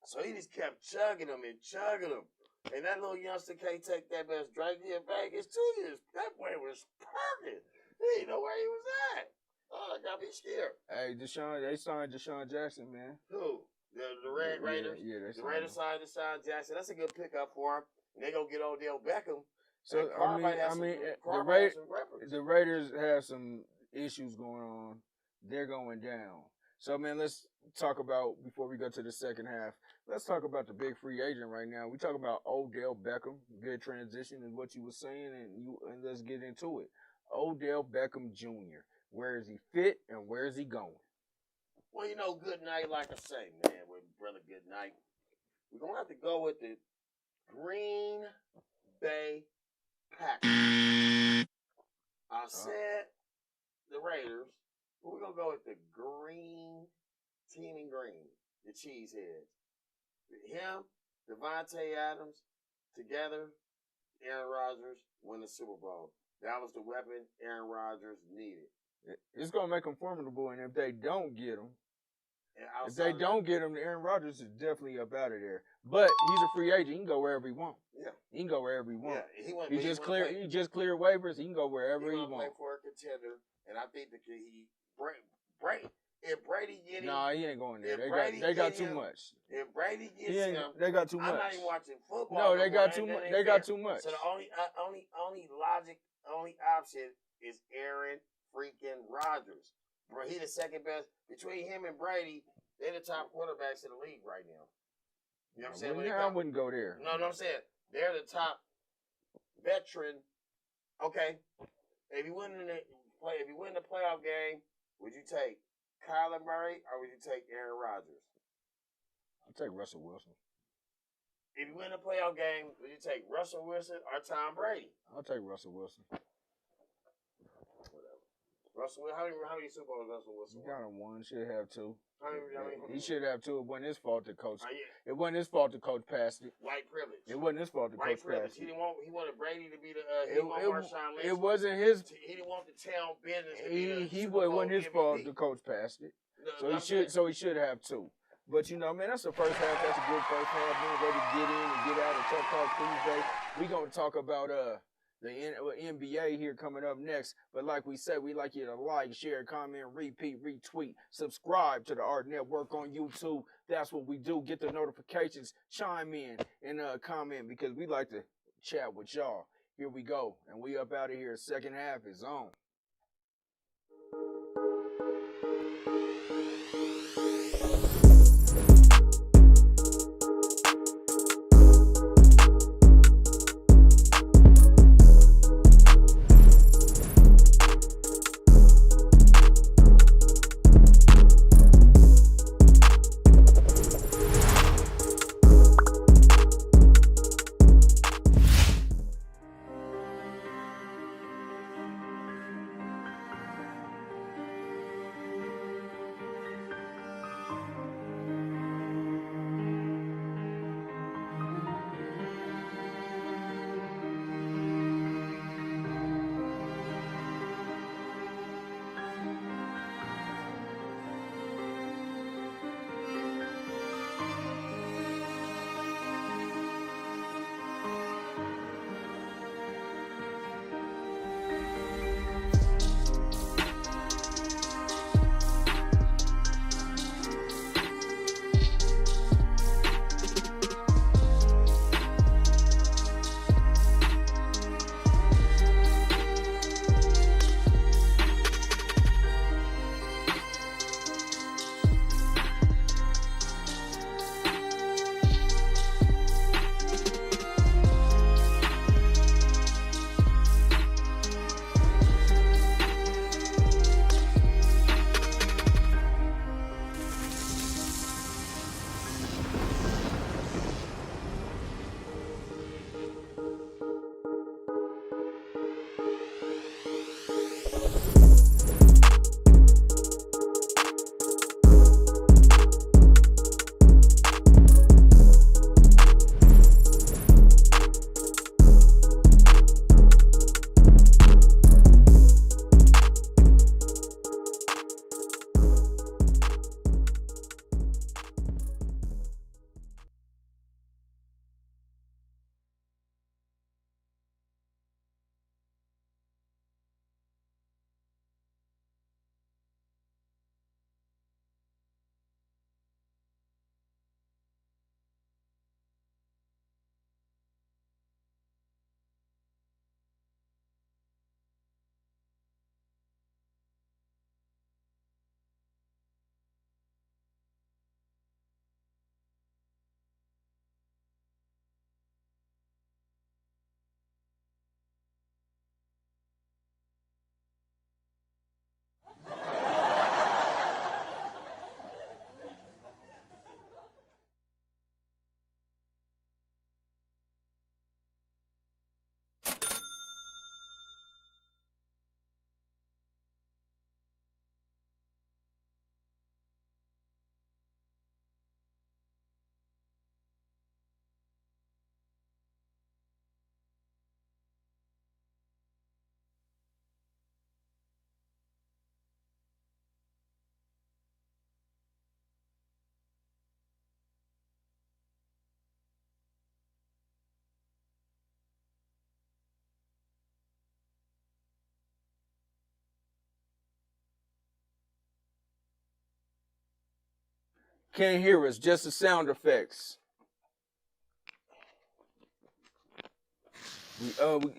So he just kept chugging them. And that little youngster can't take that best drink in Vegas 2 years. That boy was perfect. He didn't know where he was at. Oh, I got me scared. Hey, they signed Deshaun Jackson, man. Who? The Red Raiders? Yeah, the Raiders signed Deshaun Jackson. That's a good pickup for him. And they gonna get Odell Beckham. So the Raiders have some issues going on. They're going down. So man, let's talk about, before we go to the second half, let's talk about the big free agent right now. We talk about Odell Beckham. Good transition is what you were saying, and let's get into it. Odell Beckham Jr. Where is he fit and where is he going? Well, you know, good night, like I say, man, with brother Good Night. We're gonna have to go with the Green Bay Packers. I said the Raiders, but we're gonna go with the Team in Green, the Cheeseheads. Him, Devontae Adams, together, Aaron Rodgers win the Super Bowl. That was the weapon Aaron Rodgers needed. It's gonna make them formidable, and if they don't get him, Aaron Rodgers is definitely up out of there. But he's a free agent. He can go wherever he wants. Yeah, he can go wherever he wants. Yeah, he just clear waivers. He can go wherever he wants. Play for a contender, and I think that Brady. If Brady get him, he ain't going there. They got too much. If Brady gets him, they got too much. I'm not even watching football. No, they got too much. They got too much. So the only option is Aaron freaking Rodgers. Bro, he the second best. Between him and Brady, they're the top quarterbacks in the league right now. You know what I'm saying? I wouldn't go there. No, I'm saying they're the top veteran. Okay, if you win the playoff game, would you take Kyler Murray or would you take Aaron Rodgers? I'll take Russell Wilson. If you win the playoff game, would you take Russell Wilson or Tom Brady? I'll take Russell Wilson. Russell, how many Super Bowls Russell Wilson won? He got him one. Should have two. How many? He should have two. It wasn't his fault the coach. It wasn't his fault the coach passed it. White privilege. It wasn't his fault the coach passed it. He wanted Brady to be the. He wanted Marshawn Lynch. It wasn't his. He didn't want the town business. It wasn't his fault the coach passed it. So he should have two. But you know, man, that's the first half. That's a good first half. Man, ready to get in and get out of Tough Talk Tuesday. We gonna talk about the NBA here coming up next. But like we said, we like you to like, share, comment, repeat, retweet, subscribe to the Art Network on YouTube. That's what we do. Get the notifications, chime in and comment, because we like to chat with y'all. Here we go. And we up out of here. Second half is on. Can't hear us, just the sound effects. I'm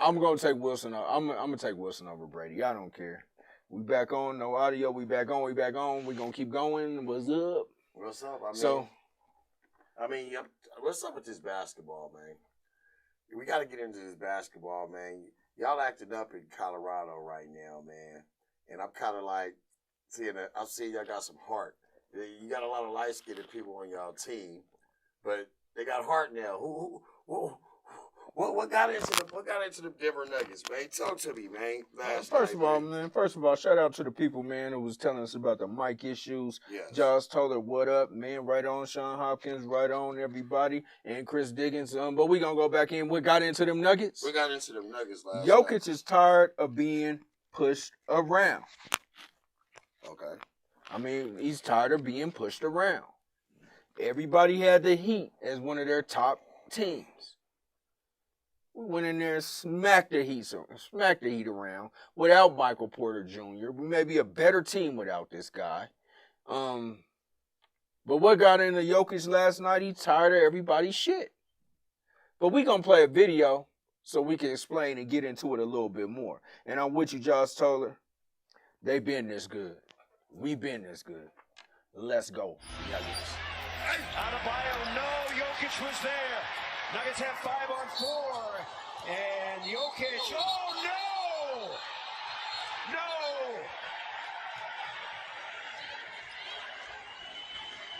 gonna take Wilson. I'm gonna take Wilson over Brady. I don't care. We back on, no audio. We back on. We gonna keep going. What's up? What's up? What's up with this basketball, man? We got to get into this basketball, man. Y'all acting up in Colorado right now, man. And I'm kind of like I'm seeing y'all got some heart. You got a lot of light-skinned people on y'all team, but they got heart now. What got into the Denver Nuggets, man? Talk to me, man. First of all, shout out to the people, man, who was telling us about the mic issues. Yes. Josh Toller, what up, man? Right on, Sean Hopkins, right on, everybody, and Chris Diggins. But we gonna go back in. What got into them Nuggets? We got into them Nuggets last Jokic night. is tired of being pushed around. Okay. I mean, he's tired of being pushed around. Everybody had the Heat as one of their top teams. We went in there and smacked the Heat around without Michael Porter Jr. We may be a better team without this guy. But what got into Jokic last night, he's tired of everybody's shit. But we going to play a video so we can explain and get into it a little bit more. And I'm with you, Josh Toller. They been this good. We been this good. Let's go. Adebayo, no, Jokic was there. Nuggets have 5 on 4. And Jokic, oh no! No!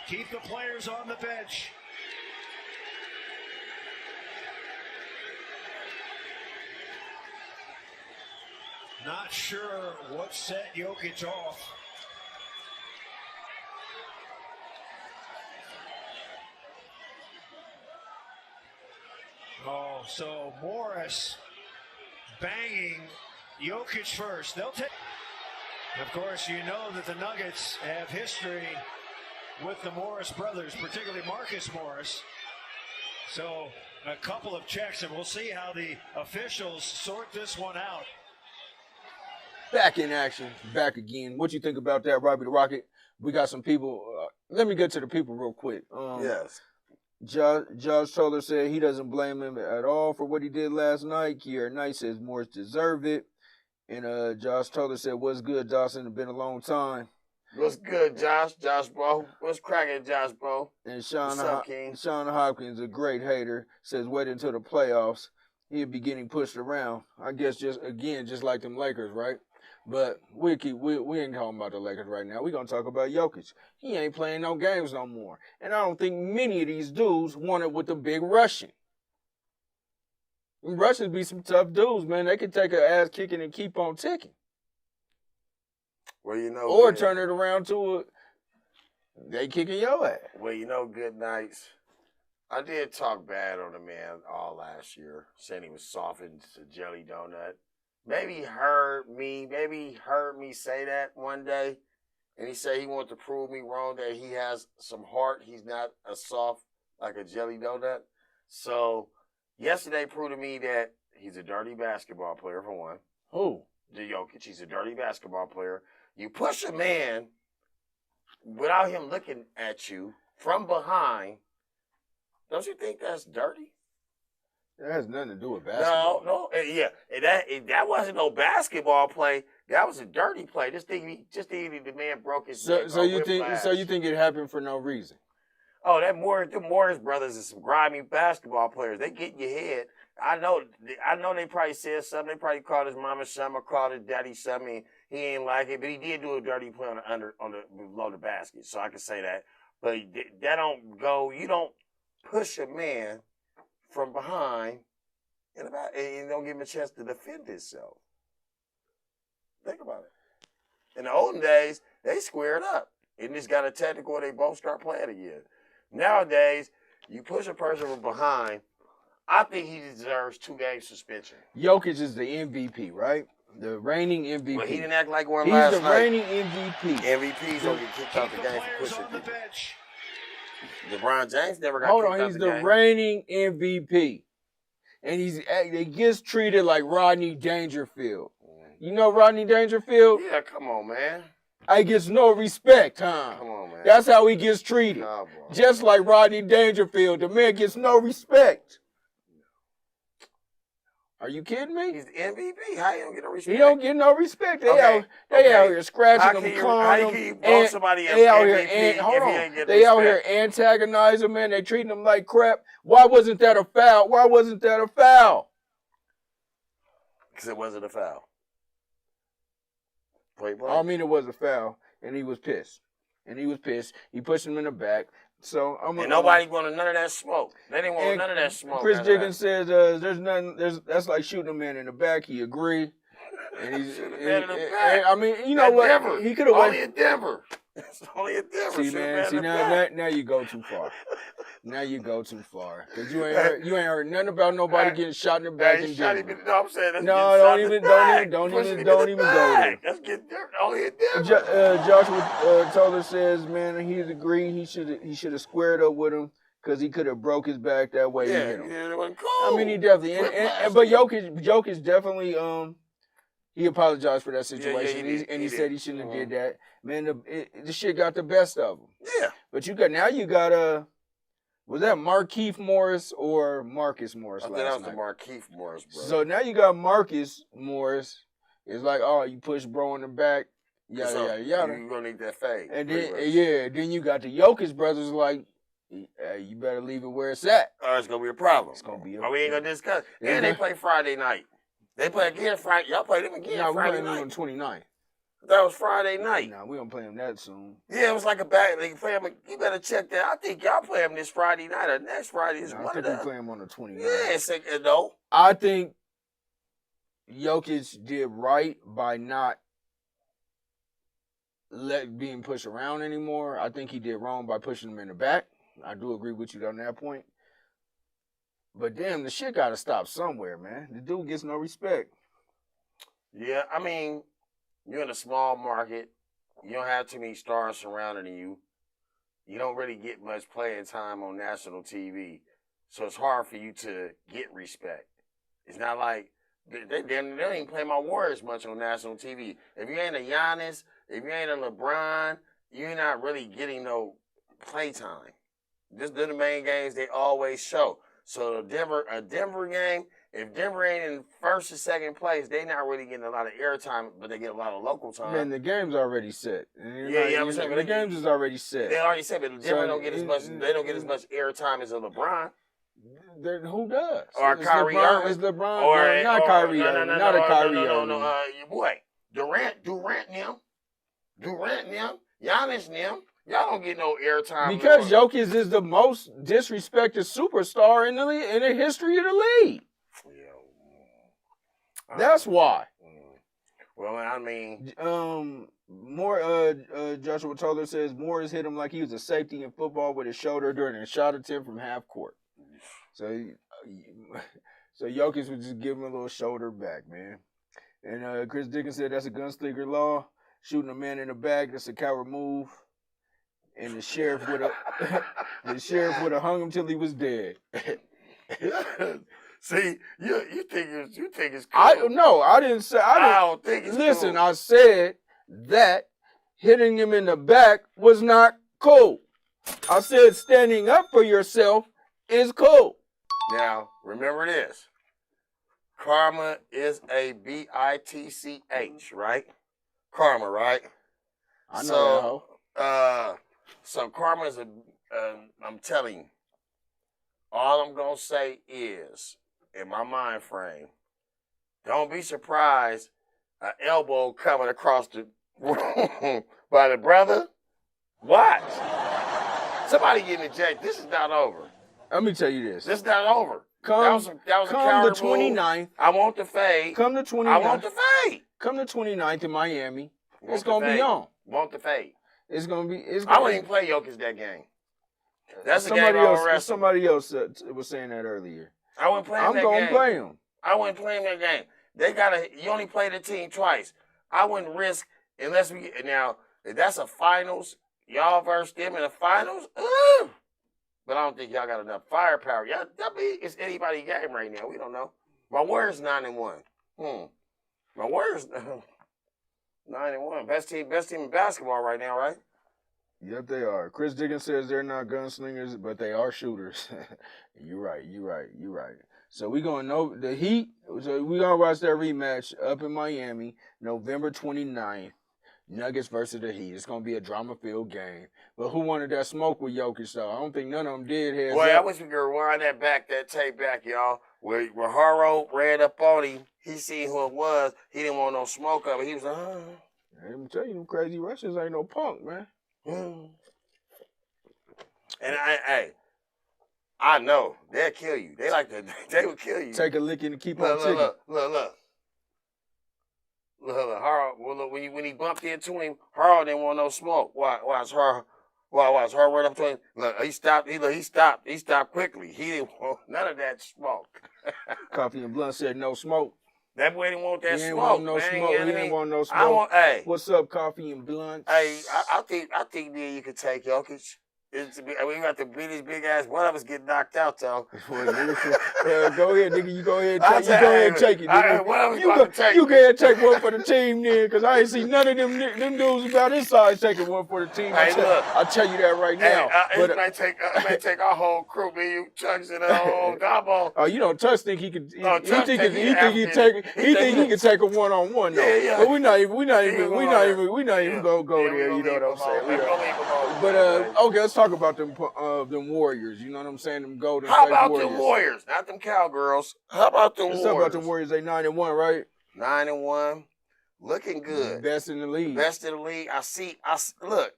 Keep the players on the bench. Not sure what set Jokic off. Oh, so Morris banging Jokic first. They'll take. Of course, you know that the Nuggets have history with the Morris brothers, particularly Marcus Morris. So a couple of checks, and we'll see how the officials sort this one out. Back in action, back again. What you think about that, Robbie the Rocket? We got some people. Let me get to the people real quick. Yes. Josh Toller said he doesn't blame him at all for what he did last night. Kier Knight says Morris deserved it. And Josh Toller said, what's good, Dawson? It's been a long time. What's good, Josh? Josh, bro. What's cracking, Josh, bro? And Sean Hopkins, a great hater, says wait until the playoffs. He'll be getting pushed around. I guess just like them Lakers, right? But we ain't talking about the Lakers right now. We're going to talk about Jokic. He ain't playing no games no more. And I don't think many of these dudes want it with the big Russian. Russians be some tough dudes, man. They can take an ass kicking and keep on ticking. Well, you know. Or turn it around to they kicking your ass. Well, you know, good nights. I did talk bad on the man all last year, saying he was soft as a jelly donut. Maybe he heard me say that one day, and he said he wanted to prove me wrong, that he has some heart. He's not a soft like a jelly donut. So yesterday proved to me that he's a dirty basketball player, for one. Who? Jokic. He's a dirty basketball player. You push a man without him looking at you from behind. Don't you think that's dirty? That has nothing to do with basketball. No, yeah. That wasn't no basketball play. That was a dirty play. Just thinking the man broke his neck. So you think it happened for no reason? Oh, the Morris brothers are some grimy basketball players. They get in your head. I know they probably said something. They probably called his mama something or called his daddy something. He ain't like it, but he did do a dirty play below the basket. So I can say that. But that don't go. You don't push a man from behind and don't give him a chance to defend himself. Think about it. In the olden days, they squared up and just got a technical and they both start playing again. Nowadays, you push a person from behind, I think he deserves 2-game suspension. Jokic is the MVP, right? The reigning MVP. Well, he didn't act like one last night. He's the reigning MVP. MVP's don't get kicked out the game for pushing people. LeBron James never got kicked out the game. He's the reigning MVP. And he gets treated like Rodney Dangerfield. You know Rodney Dangerfield? Yeah, come on, man. I gets no respect, huh? Come on, man. That's how he gets treated. Nah, bro. Just like Rodney Dangerfield, the man gets no respect. Are you kidding me? He's the MVP. How you don't get no respect? He don't get no respect. They Okay. out here scratching him, How clawing can you him. vote somebody They out MVP here, if hold he on. ain't get They out respect? here antagonizing him, man. They treating him like crap. Why wasn't that a foul? Why wasn't that a foul? Because it wasn't a foul. Point blank. I mean, it was a foul, and he was pissed. He pushed him in the back. So and nobody wanted none of that smoke. They didn't want none of that smoke. Chris Diggins says there's nothing. That's like shooting a man in the back. He agreed. And he's Shoot a man in the back. I mean, you know what? Denver. He could have only in Denver. It's only in Denver. See, man. Now you go too far. Now you go too far. Cause you ain't heard nothing about nobody getting shot in the back in Denver. No, I'm saying that's don't even go there. Let's get Denver. Only in Denver. Joshua Toller says, man, he's agreed. He should have squared up with him because he could have broke his back that way. Yeah, he hit him. it wasn't cool. I mean, he definitely. But Jokic definitely he apologized for that situation, he said he shouldn't have did that. Man, the shit got the best of him. Yeah. But you got was that Markieff Morris or Marcus Morris? I think that was the Markieff Morris, bro. So now you got Marcus Morris. It's like, oh, you push bro in the back, yada. You're gonna need that fade. And then then you got the Jokic brothers like, hey, you better leave it where it's at. Or it's gonna be a problem. It's gonna be But we ain't gonna discuss. And they play Friday night. They play again Friday. Y'all play them again Friday night. On 29th. That was Friday night. No, we don't play them that soon. Yeah, it was like a back. They play them. You better check that. I think y'all play them this Friday night or next Friday. Is one of them. We play them on the 29th. Yeah, no. I think Jokic did right by not being pushed around anymore. I think he did wrong by pushing him in the back. I do agree with you on that point. But damn, the shit gotta stop somewhere, man. The dude gets no respect. Yeah, I mean, you're in a small market. You don't have too many stars surrounding you. You don't really get much playing time on national TV. So it's hard for you to get respect. It's not like they don't even play my Warriors much on national TV. If you ain't a Giannis, if you ain't a LeBron, you're not really getting no play time. This are the main games they always show. So a Denver game, if Denver ain't in first or second place, they not really getting a lot of airtime, but they get a lot of local time. Man, the game's already set. I'm saying the game's is already set. They already said, but Denver don't get as much. They don't get as much airtime as a LeBron. Who does? Or Kyrie Irving. It's LeBron. Not Kyrie Irving. Not a Kyrie Irving. Your boy Durant them. Giannis them. Y'all don't get no airtime. Because Jokic is the most disrespected superstar in the history of the league. That's why. Well, I mean, Joshua Toller says Morris hit him like he was a safety in football with his shoulder during a shot attempt from half court. So Jokic would just give him a little shoulder back, man. And Chris Dickens said that's a gunslinger law. Shooting a man in the back, that's a coward move. And the sheriff would have hung him till he was dead. See, you think it's cool. I didn't say. I don't think it's listen, cool. I said that hitting him in the back was not cool. I said standing up for yourself is cool. Now, remember this. Karma is a bitch, right? Karma, right? I know that. So karma is I'm telling you, all I'm going to say is, in my mind frame, don't be surprised an elbow coming across the room by the brother. Watch. Somebody getting ejected. This is not over. Let me tell you this. This is not over. That was a come coward the 29th. Move. I want the fade. Come the 29th. I want the fade. Come the 29th in Miami. It's going to be on. Want the fade. It's going to be. I wouldn't even play Jokic that game. That's the game somebody else was saying that earlier. I wouldn't play him that game. I'm going to play him. I wouldn't play him that game. You only play the team twice. I wouldn't risk unless we get, now, if that's a finals, y'all versus them in the finals, but I don't think y'all got enough firepower. It's anybody's game right now. We don't know. My Warriors 9-1. My Warriors, 9-1. Best team in basketball right now, right? Yep, they are. Chris Dickens says they're not gunslingers, but they are shooters. You're right. So we're going to know the Heat. So we're going to watch that rematch up in Miami, November 29th. Nuggets versus the Heat. It's going to be a drama-filled game. But who wanted that smoke with Jokic, though? I don't think none of them did. Boy, I wish we could rewind that tape back, y'all. Where Haro ran up on him. He seen who it was. He didn't want no smoke of it. He was like, I'm telling you, them crazy Russians ain't no punk, man. And I know. They'll kill you. They would kill you. Take a licking and keep on ticking. Look. Haro, when he bumped into him, Haro didn't want no smoke. Watch Haro right up to him. Look, he stopped. He stopped quickly. He didn't want none of that smoke. Coffee and Blunt said no smoke. That boy didn't want that He smoke. He didn't want no smoke. I want, hey. What's up, Coffee and Blunt? Hey, I think then you could take Jokic. We got to beat his big ass. One of us get knocked out though. Go ahead, nigga. You go ahead and take it. Nigga. You go ahead and take one for the team, then, because I ain't see none of them dudes about his size taking one for the team. I'll tell you that right now. It may take our whole crew, me, you, Chucks, and the whole Gabo. Oh, you know, Tuss think he could. He think he could take a one-on-one though. Yeah. But we not even gonna go there. You know what I'm saying? But okay, let's talk about them Warriors. You know what I'm saying? Them Golden State Warriors. How about them Warriors? Not them Cowgirls. How about them Warriors? Let's talk about them Warriors. They 9-1, right? 9-1. Looking good. Best in the league. Look,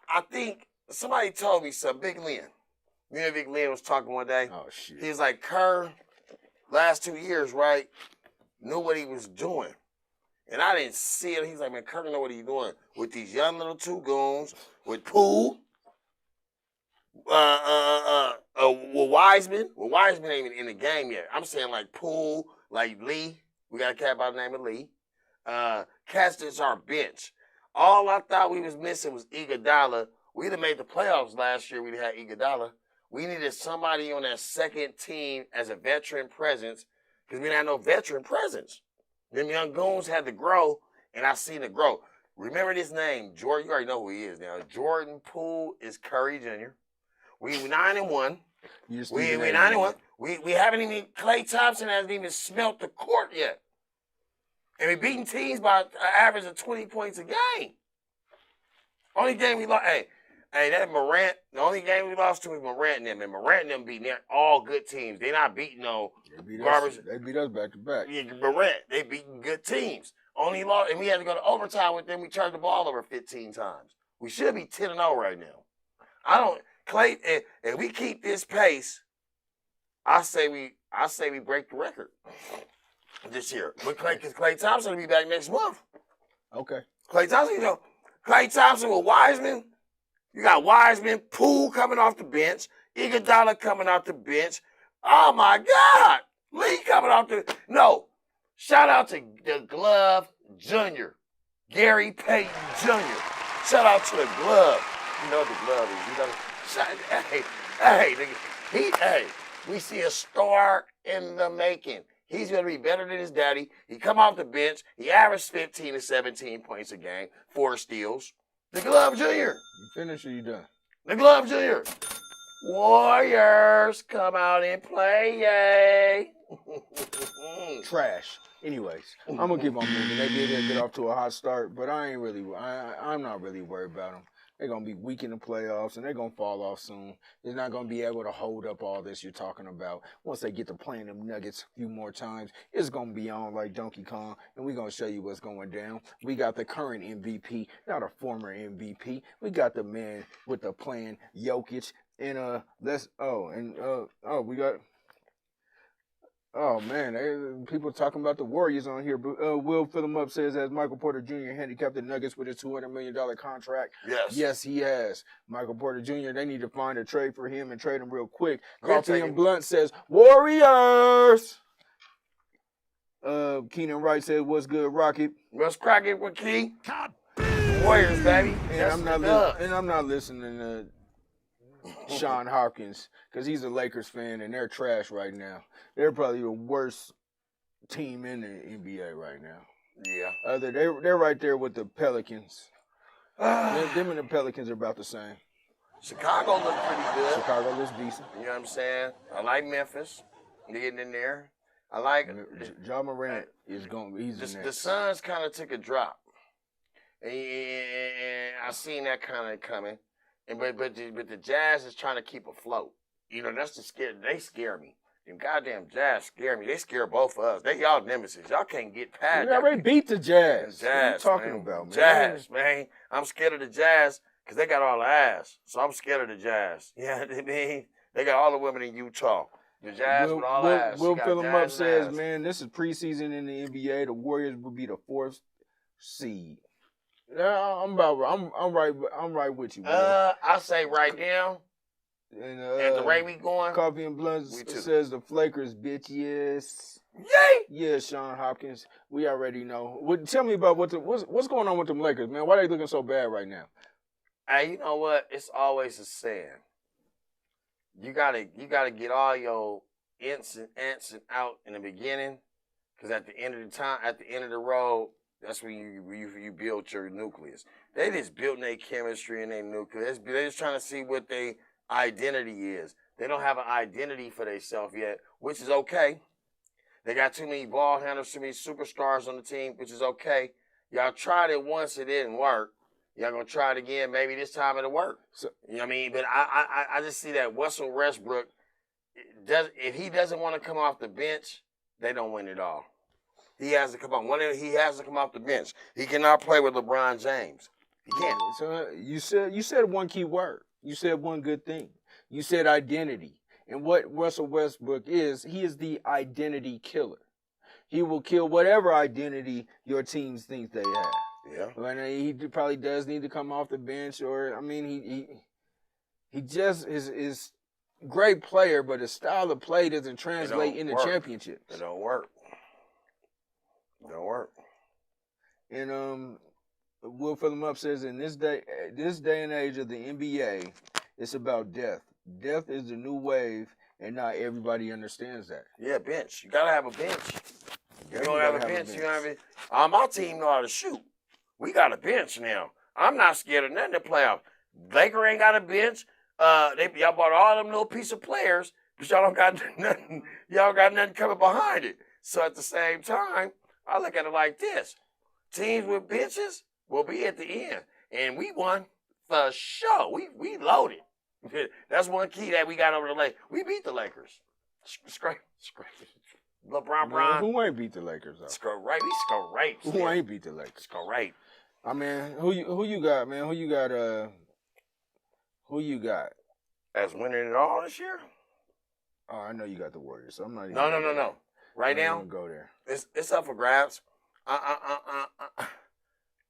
I think somebody told me something. Big Lynn. Me and Big Lynn was talking one day. Oh, shit. He was like, Kerr, last 2 years, right, knew what he was doing. And I didn't see it. He's like, man, Kerr know what he's doing with these young little two goons, with Poole, Wiseman. Well, Wiseman ain't even in the game yet. I'm saying like Poole, like Lee. We got a cat by the name of Lee. Cats that's our bench. All I thought we was missing was Iguodala. We'd have made the playoffs last year. We'd have had Iguodala. We needed somebody on that second team as a veteran presence because we didn't have no veteran presence. Them young goons had to grow, and I seen it grow. Remember this name, Jordan. You already know who he is now. Jordan Poole is Curry Jr. We 9-1. We 9-1. We haven't even, Klay Thompson hasn't even smelt the court yet. And we beating teams by an average of 20 points a game. Only game we lost, hey, that Morant, the only game we lost to was Morant and them. And Morant and them beating all good teams. They not beating no garbage. They beat us back to back. Yeah, Morant, they beating good teams. Only lost, and we had to go to overtime with them. We turned the ball over 15 times. We should be 10-0 right now. Klay, if we keep this pace, I say we break the record this year. But Klay Thompson will be back next month. Okay. Klay Thompson with Wiseman. You got Wiseman, Poole coming off the bench, Iguodala coming off the bench. Oh my God, Lee coming off the Shout out to the Glove Jr., Gary Payton Jr. Shout out to the Glove. You know what the Glove is. We see a star in the making. He's going to be better than his daddy. He come off the bench. He averaged 15 to 17 points a game, 4 steals. The Glove Jr. You finished or you done? The Glove Jr. Warriors, come out and play, yay. Trash. Anyways, I'm gonna keep on moving. They did get off to a hot start, but I'm not really worried about them. They're gonna be weak in the playoffs, and they're gonna fall off soon. They're not gonna be able to hold up all this you're talking about. Once they get to playing them Nuggets a few more times, it's gonna be on like Donkey Kong, and we're gonna show you what's going down. We got the current MVP, not a former MVP. We got the man with the plan, Jokic, and we got. Oh, man, people talking about the Warriors on here. Will Fill 'em Up says, as Michael Porter Jr. handicapped the Nuggets with his $200 million contract. Yes. Yes, he has. Michael Porter Jr., they need to find a trade for him and trade him real quick. Coffee and Blunt says, Warriors! Keenan Wright says, what's good, Rocket? What's cracking with Key? Warriors, baby. And I'm not listening to Sean Hopkins, because he's a Lakers fan, and they're trash right now. They're probably the worst team in the NBA right now. Yeah. They're right there with the Pelicans. Them and the Pelicans are about the same. Chicago look pretty good. Chicago looks decent. You know what I'm saying? I like Memphis getting in there. I like Ja Morant is going. He's the Suns kind of took a drop, and I seen that kind of coming. And but the Jazz is trying to keep afloat. You know, that's the scare. They scare me. Them goddamn Jazz scare me. They scare both of us. They y'all nemesis. Y'all can't get past. We already beat the Jazz. Jazz, what are you talking man. about, man? Jazz, man. I'm scared of the Jazz because they got all the ass. So I'm scared of the Jazz. You know what I mean? They got all the women in Utah. The Jazz with all the ass. Will fill them up ass. says, man, this is preseason in the NBA. The Warriors will be the 4th seed. I'm right with you, man. I say right now. And, at the rate we going, Coffee and Blunts says the Flakers, bitch, yes. Yay! Yeah, Sean Hopkins. We already know. Tell me about what's going on with them Lakers, man. Why are they looking so bad right now? Hey, you know what? It's always a saying. You gotta get all your ants and ants out in the beginning, because at the end of the road, that's when you build your nucleus. They just building their chemistry and their nucleus. They're just trying to see what they identity is. They don't have an identity for themselves yet, which is okay. They got too many ball handlers, too many superstars on the team, which is okay. Y'all tried it once, it didn't work. Y'all gonna try it again, maybe this time it'll work. So, you know what I mean? But I just see that Russell Westbrook, if he doesn't want to come off the bench, they don't win it all. He has to come on. He has to come off the bench. He cannot play with LeBron James. He can't. So you said one key word. You said one good thing. You said identity. And what Russell Westbrook is, he is the identity killer. He will kill whatever identity your teams think they have. Yeah. But he probably does need to come off the bench, or I mean, he just is great player, but his style of play doesn't translate into championships. It don't work. It don't work. And Will Fill 'em Up says, in this day and age of the NBA, it's about death. Death is the new wave, and not everybody understands that. Yeah, bench. You gotta have a bench. You don't have a bench. You have it. My team know how to shoot. We got a bench now. I'm not scared of nothing in the playoffs. Laker ain't got a bench. Y'all bought all them little piece of players, but y'all don't got nothing. Y'all got nothing coming behind it. So at the same time, I look at it like this: teams with benches will be at the end, and we won for sure. We loaded. That's one key that we got over the Lakers. We beat the Lakers. Scrape. LeBron. Who ain't beat the Lakers though? Scrape. We scrape. Who ain't beat the Lakers? Scrape. I mean, who you got, man? Who you got? As winning it all this year? Oh, I know you got the Warriors, so I'm not even. No. Right now, go there. It's up for grabs.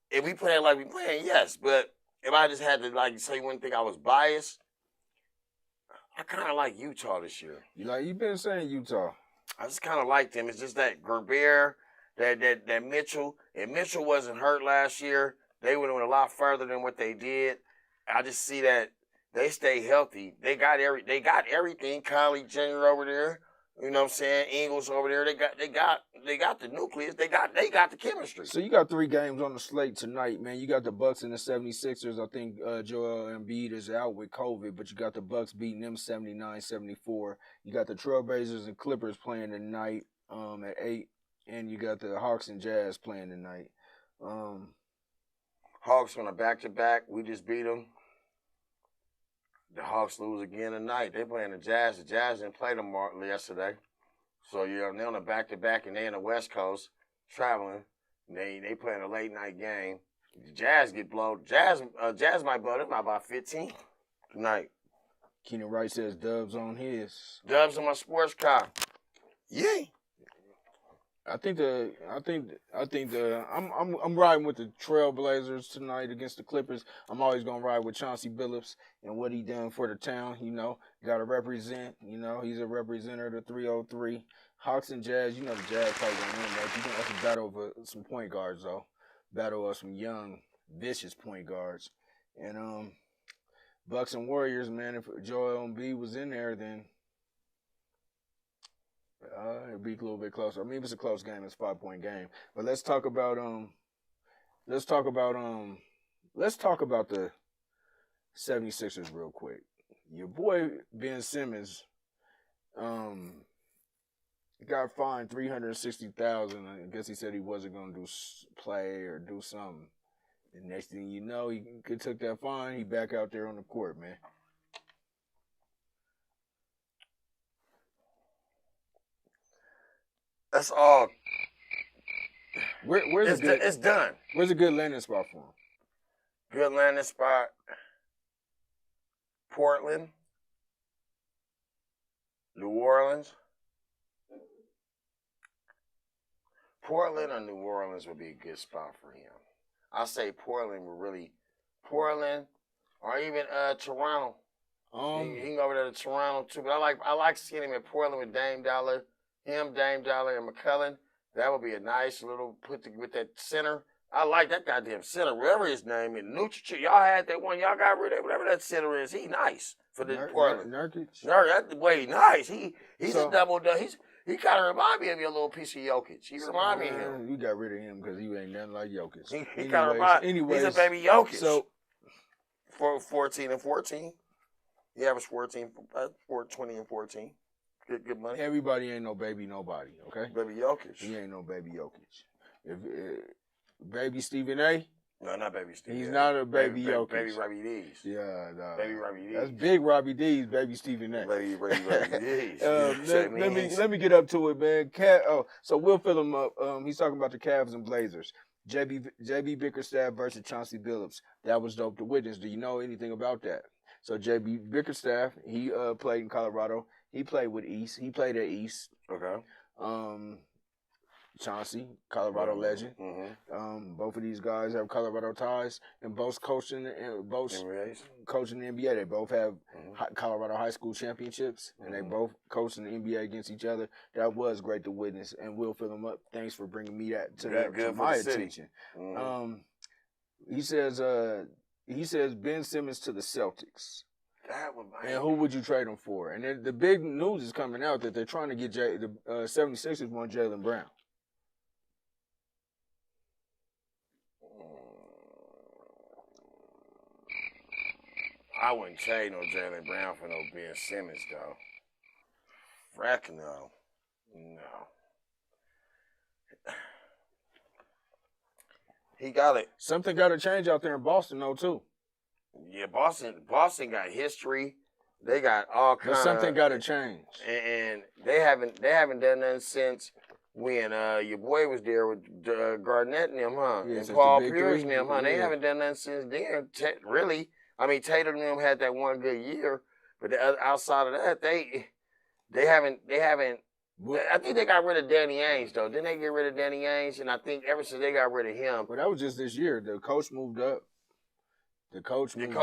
If we play like we playing, yes. But if I just had to say one thing, I was biased. I kind of like Utah this year. You've been saying Utah. I just kind of like them. It's just that Gobert, that Mitchell. If Mitchell wasn't hurt last year, they would have went a lot further than what they did. I just see that they stay healthy. They got everything. Kylie Jenner over there. You know what I'm saying? Ingles over there. They got the nucleus. They got the chemistry. So you got 3 games on the slate tonight, man. You got the Bucks and the 76ers. I think Joel Embiid is out with COVID, but you got the Bucks beating them 79-74. You got the Trailblazers and Clippers playing tonight at 8, and you got the Hawks and Jazz playing tonight. Hawks on a back-to-back. We just beat them. The Hawks lose again tonight. They playing the Jazz. The Jazz didn't play them yesterday. So, they're on a back-to-back, and they in the West Coast traveling. They playing a late-night game. The Jazz get blown. Jazz might blow them by about 15 tonight. Keenan Wright says Dubs on his. Dubs on my sports car. Yay. I'm riding with the Trailblazers tonight against the Clippers. I'm always gonna ride with Chauncey Billups and what he done for the town. Gotta represent. He's a representative of the 303. Hawks and Jazz. The Jazz probably gonna win that. You have to battle over some point guards though. Battle of some young, vicious point guards. And Bucks and Warriors, man. If Joel Embiid was in there, then It'll be a little bit closer. I mean, it's a close game. It's a 5-point game. But let's talk about the 76ers real quick. Your boy Ben Simmons got fined $360,000. I guess he said he wasn't going to play or do something. The next thing you know, he took that fine. He back out there on the court, man. That's all. It's done. Where's a good landing spot for him? Good landing spot. Portland. New Orleans. Portland or New Orleans would be a good spot for him. I say Portland or even Toronto. He can go over there to Toronto too. But I like seeing him in Portland with Dame Dollar, Dame Dollar, and McCullough. That would be a nice little with that center. I like that goddamn center, whatever his name is. Nutric, y'all had that one. Y'all got rid of whatever that center is. He nice for the Portland. Nurkic? That's way nice. He's a double. He kind of remind me of a little piece of Jokic. He remind me of him. You got rid of him because he ain't nothing like Jokic. He kind of remind. He's a baby Jokic. So for 14 and 14, he averaged 20 and 14. Good money. Everybody ain't no baby nobody, okay? Baby Jokic. He ain't no baby Jokic. If baby Stephen A. No, not baby Stephen. He's not a baby Jokic. Baby Robbie D's. Yeah, nah. Baby Robbie D's. That's big Robbie D's, baby Stephen A. Baby Robbie D's. Let me get up to it, man. So we'll fill him up. He's talking about the Cavs and Blazers. JB Bickerstaff versus Chauncey Billups. That was dope to witness. Do you know anything about that? So JB Bickerstaff, he played in Colorado. He played with East. He played at East. Okay. Chauncey, Colorado legend. Mm-hmm. Both of these guys have Colorado ties, and both coaching the NBA. They both have Colorado high school championships, and they both coach in the NBA against each other. That was great to witness, and we'll fill them up. Thanks for bringing me to my attention. Mm-hmm. He says Ben Simmons to the Celtics. And who would you trade him for? And then the big news is coming out that they're trying to get the 76ers want Jaylen Brown. I wouldn't trade no Jaylen Brown for no Ben Simmons, though. Frack no. No. He got it. Something got to change out there in Boston, though, too. Yeah, Boston got history. They got all kinds. But something got to change. And they haven't done nothing since when your boy was there with Garnett and them, huh? Yeah, and Paul Pierce and them, huh? They haven't done nothing since then, really. I mean, Tatum and them had that one good year, but outside of that, they haven't. I think they got rid of Danny Ainge, though. Didn't they get rid of Danny Ainge? And I think ever since they got rid of him. But that was just this year. The coach moved up. The coach moved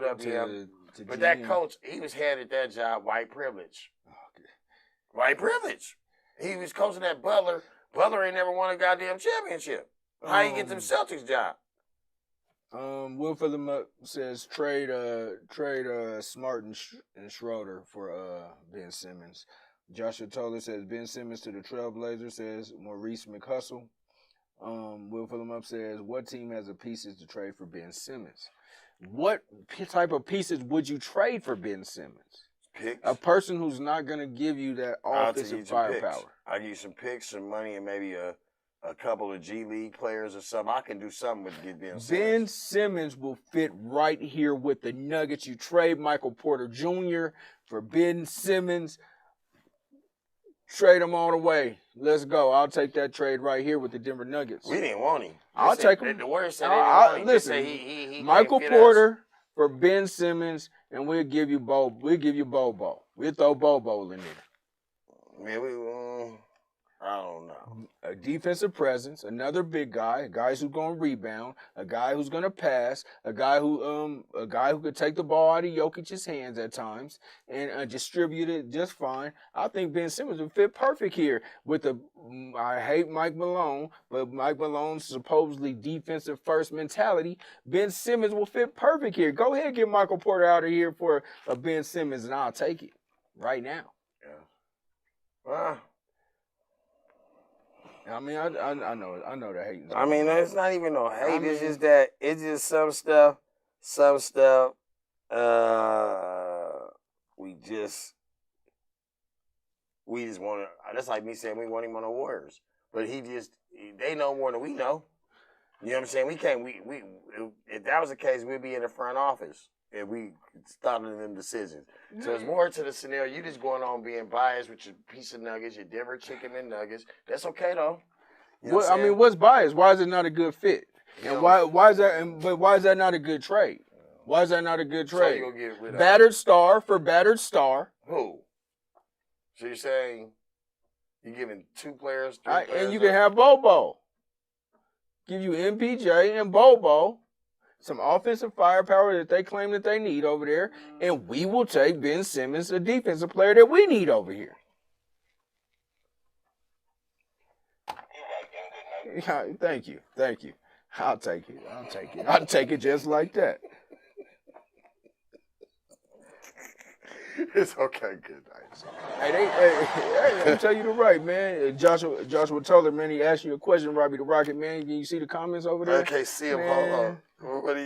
up, yeah. To but GM. that coach, he was handed that job white privilege. Okay. White privilege. He was coaching that Butler. Butler ain't never won a goddamn championship. How you get them Celtics job? Will fill them up says trade Smart and Schroeder for Ben Simmons. Joshua Toller says Ben Simmons to the Trailblazers, says Maurice McHustle. Will fill them up says what team has the pieces to trade for Ben Simmons? What type of pieces would you trade for Ben Simmons? Picks. A person who's not going to give you that offensive firepower. I'll give you some picks, some money, and maybe a couple of G League players or something. I can do something with Ben Simmons. Ben Simmons will fit right here with the Nuggets. You trade Michael Porter Jr. for Ben Simmons. Trade him all the way. Let's go. I'll take that trade right here with the Denver Nuggets. We didn't want him. I'll take him. The word said they didn't want him. Listen, he Michael Porter for Ben Simmons, and we'll give you Bobo. We'll throw Bobo in there. Man, I don't know. A defensive presence, another big guy, a guy who's going to rebound, a guy who's going to pass, a guy who could take the ball out of Jokic's hands at times and distribute it just fine. I think Ben Simmons would fit perfect here with I hate Mike Malone, but Mike Malone's supposedly defensive first mentality. Ben Simmons will fit perfect here. Go ahead and get Michael Porter out of here for a Ben Simmons, and I'll take it right now. Yeah. I mean, I know the hate. I mean, it's not even no hate. It's just that it's just some stuff. We just want to. That's like me saying we want him on the Warriors, but they know more than we know. You know what I'm saying? We can't. We if that was the case, we'd be in the front office and we starting them decisions. So it's more to the scenario. You just going on being biased with your piece of nuggets, your Denver chicken and nuggets. That's okay though. You know what I mean, what's biased? Why is it not a good fit? And why is that? But why is that not a good trade? Why is that not a good trade? So you'll get rid of battered star for battered star. Who? So you're saying you're giving 2 players, 3 players, and you can have Bobo. Give you MPJ and Bobo some offensive firepower that they claim that they need over there, and we will take Ben Simmons, a defensive player that we need over here. Yeah, thank you. I'll take it. I'll take it just like that. It's okay, good night. Hey, I'm telling you the right, man. Joshua Toller, man, he asked you a question, Robbie the Rocket, man. Can you see the comments over there? I can't see him. Man, hold on.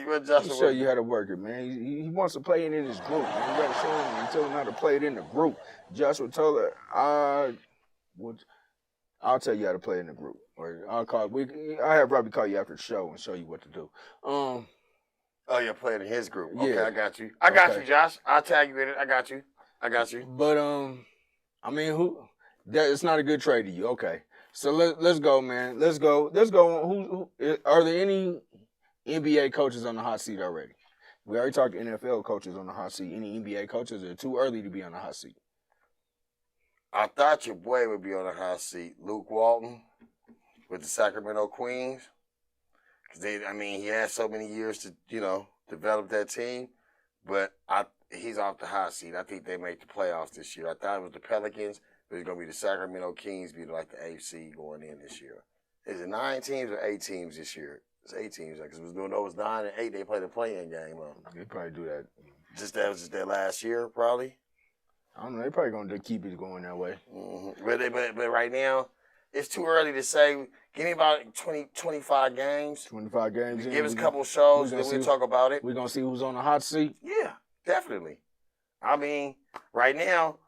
What Joshua? I'll show you how to work it, man. He wants to play it in his group. Man. You got to show him and tell him how to play it in the group. Joshua Toller, I'll tell you how to play in the group. Or I have Robbie call you after the show and show you what to do. Oh, you're playing in his group. Okay, Yeah. I got you. I got you, Josh. I'll tag you in it. I got you. But I mean, it's not a good trade to you. Okay, so let's go, man. Let's go. Who are there any NBA coaches on the hot seat already? We already talked NFL coaches on the hot seat. Any NBA coaches? Are too early to be on the hot seat? I thought your boy would be on the hot seat, Luke Walton, with the Sacramento Queens. Because he had so many years to, develop that team. But he's off the hot seat. I think they make the playoffs this year. I thought it was the Pelicans, but it's going to be the Sacramento Kings, be like the AFC going in this year. Is it 9 teams or 8 teams this year? It's 8 teams. Because it was 9 and 8, they played a play-in game. They probably do that. That was just their last year, probably? I don't know. They're probably going to keep it going that way. Mm-hmm. But right now, it's too early to say. Give me about 25 games. 25 games. Give us a couple shows, and then we'll talk about it. We're going to see who's on the hot seat? Yeah, definitely. I mean, right now,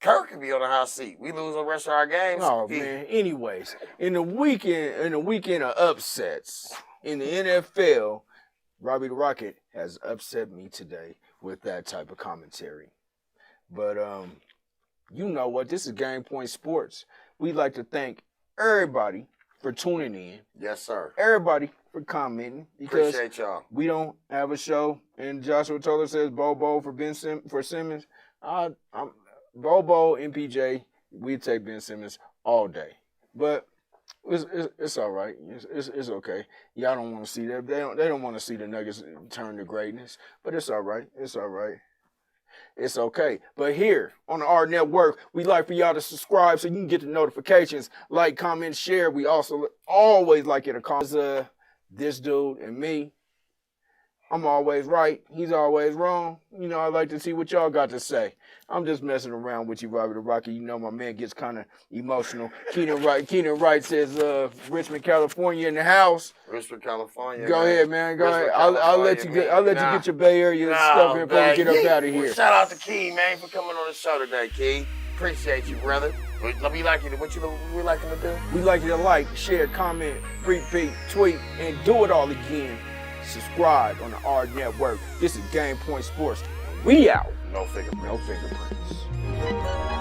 Kirk could be on the hot seat. We lose the rest of our games. Oh, man. Anyways, in the weekend of upsets in the NFL, Robbie the Rocket has upset me today with that type of commentary. But you know what? This is Game Point Sports. We'd like to thank everybody for tuning in. Yes, sir. Everybody for commenting. Because appreciate y'all. We don't have a show. And Joshua Toller says Bobo for Simmons. Bobo, MPJ, we take Ben Simmons all day. But it's all right. It's okay. Y'all don't want to see that. They don't want to see the Nuggets turn to greatness. But it's all right. It's all right. It's okay. But here on the R Network, we like for y'all to subscribe so you can get the notifications, like, comment, share. We also always like it to comment. This dude and me, I'm always right. He's always wrong. I like to see what y'all got to say. I'm just messing around with you, Robbie the Rocket. My man gets kind of emotional. Keenan Wright says, Richmond, California in the house. Richmond, California. Go ahead, man. Go ahead. I'll let you get your Bay Area stuff in before we get up out of here. Shout out to Key, man, for coming on the show today, Key. Appreciate you, brother. What we like you to do? We like you to like, share, comment, repeat, tweet, and do it all again. Subscribe on the R Network. This is Game Point Sports. We out. No fingerprints. No fingerprints.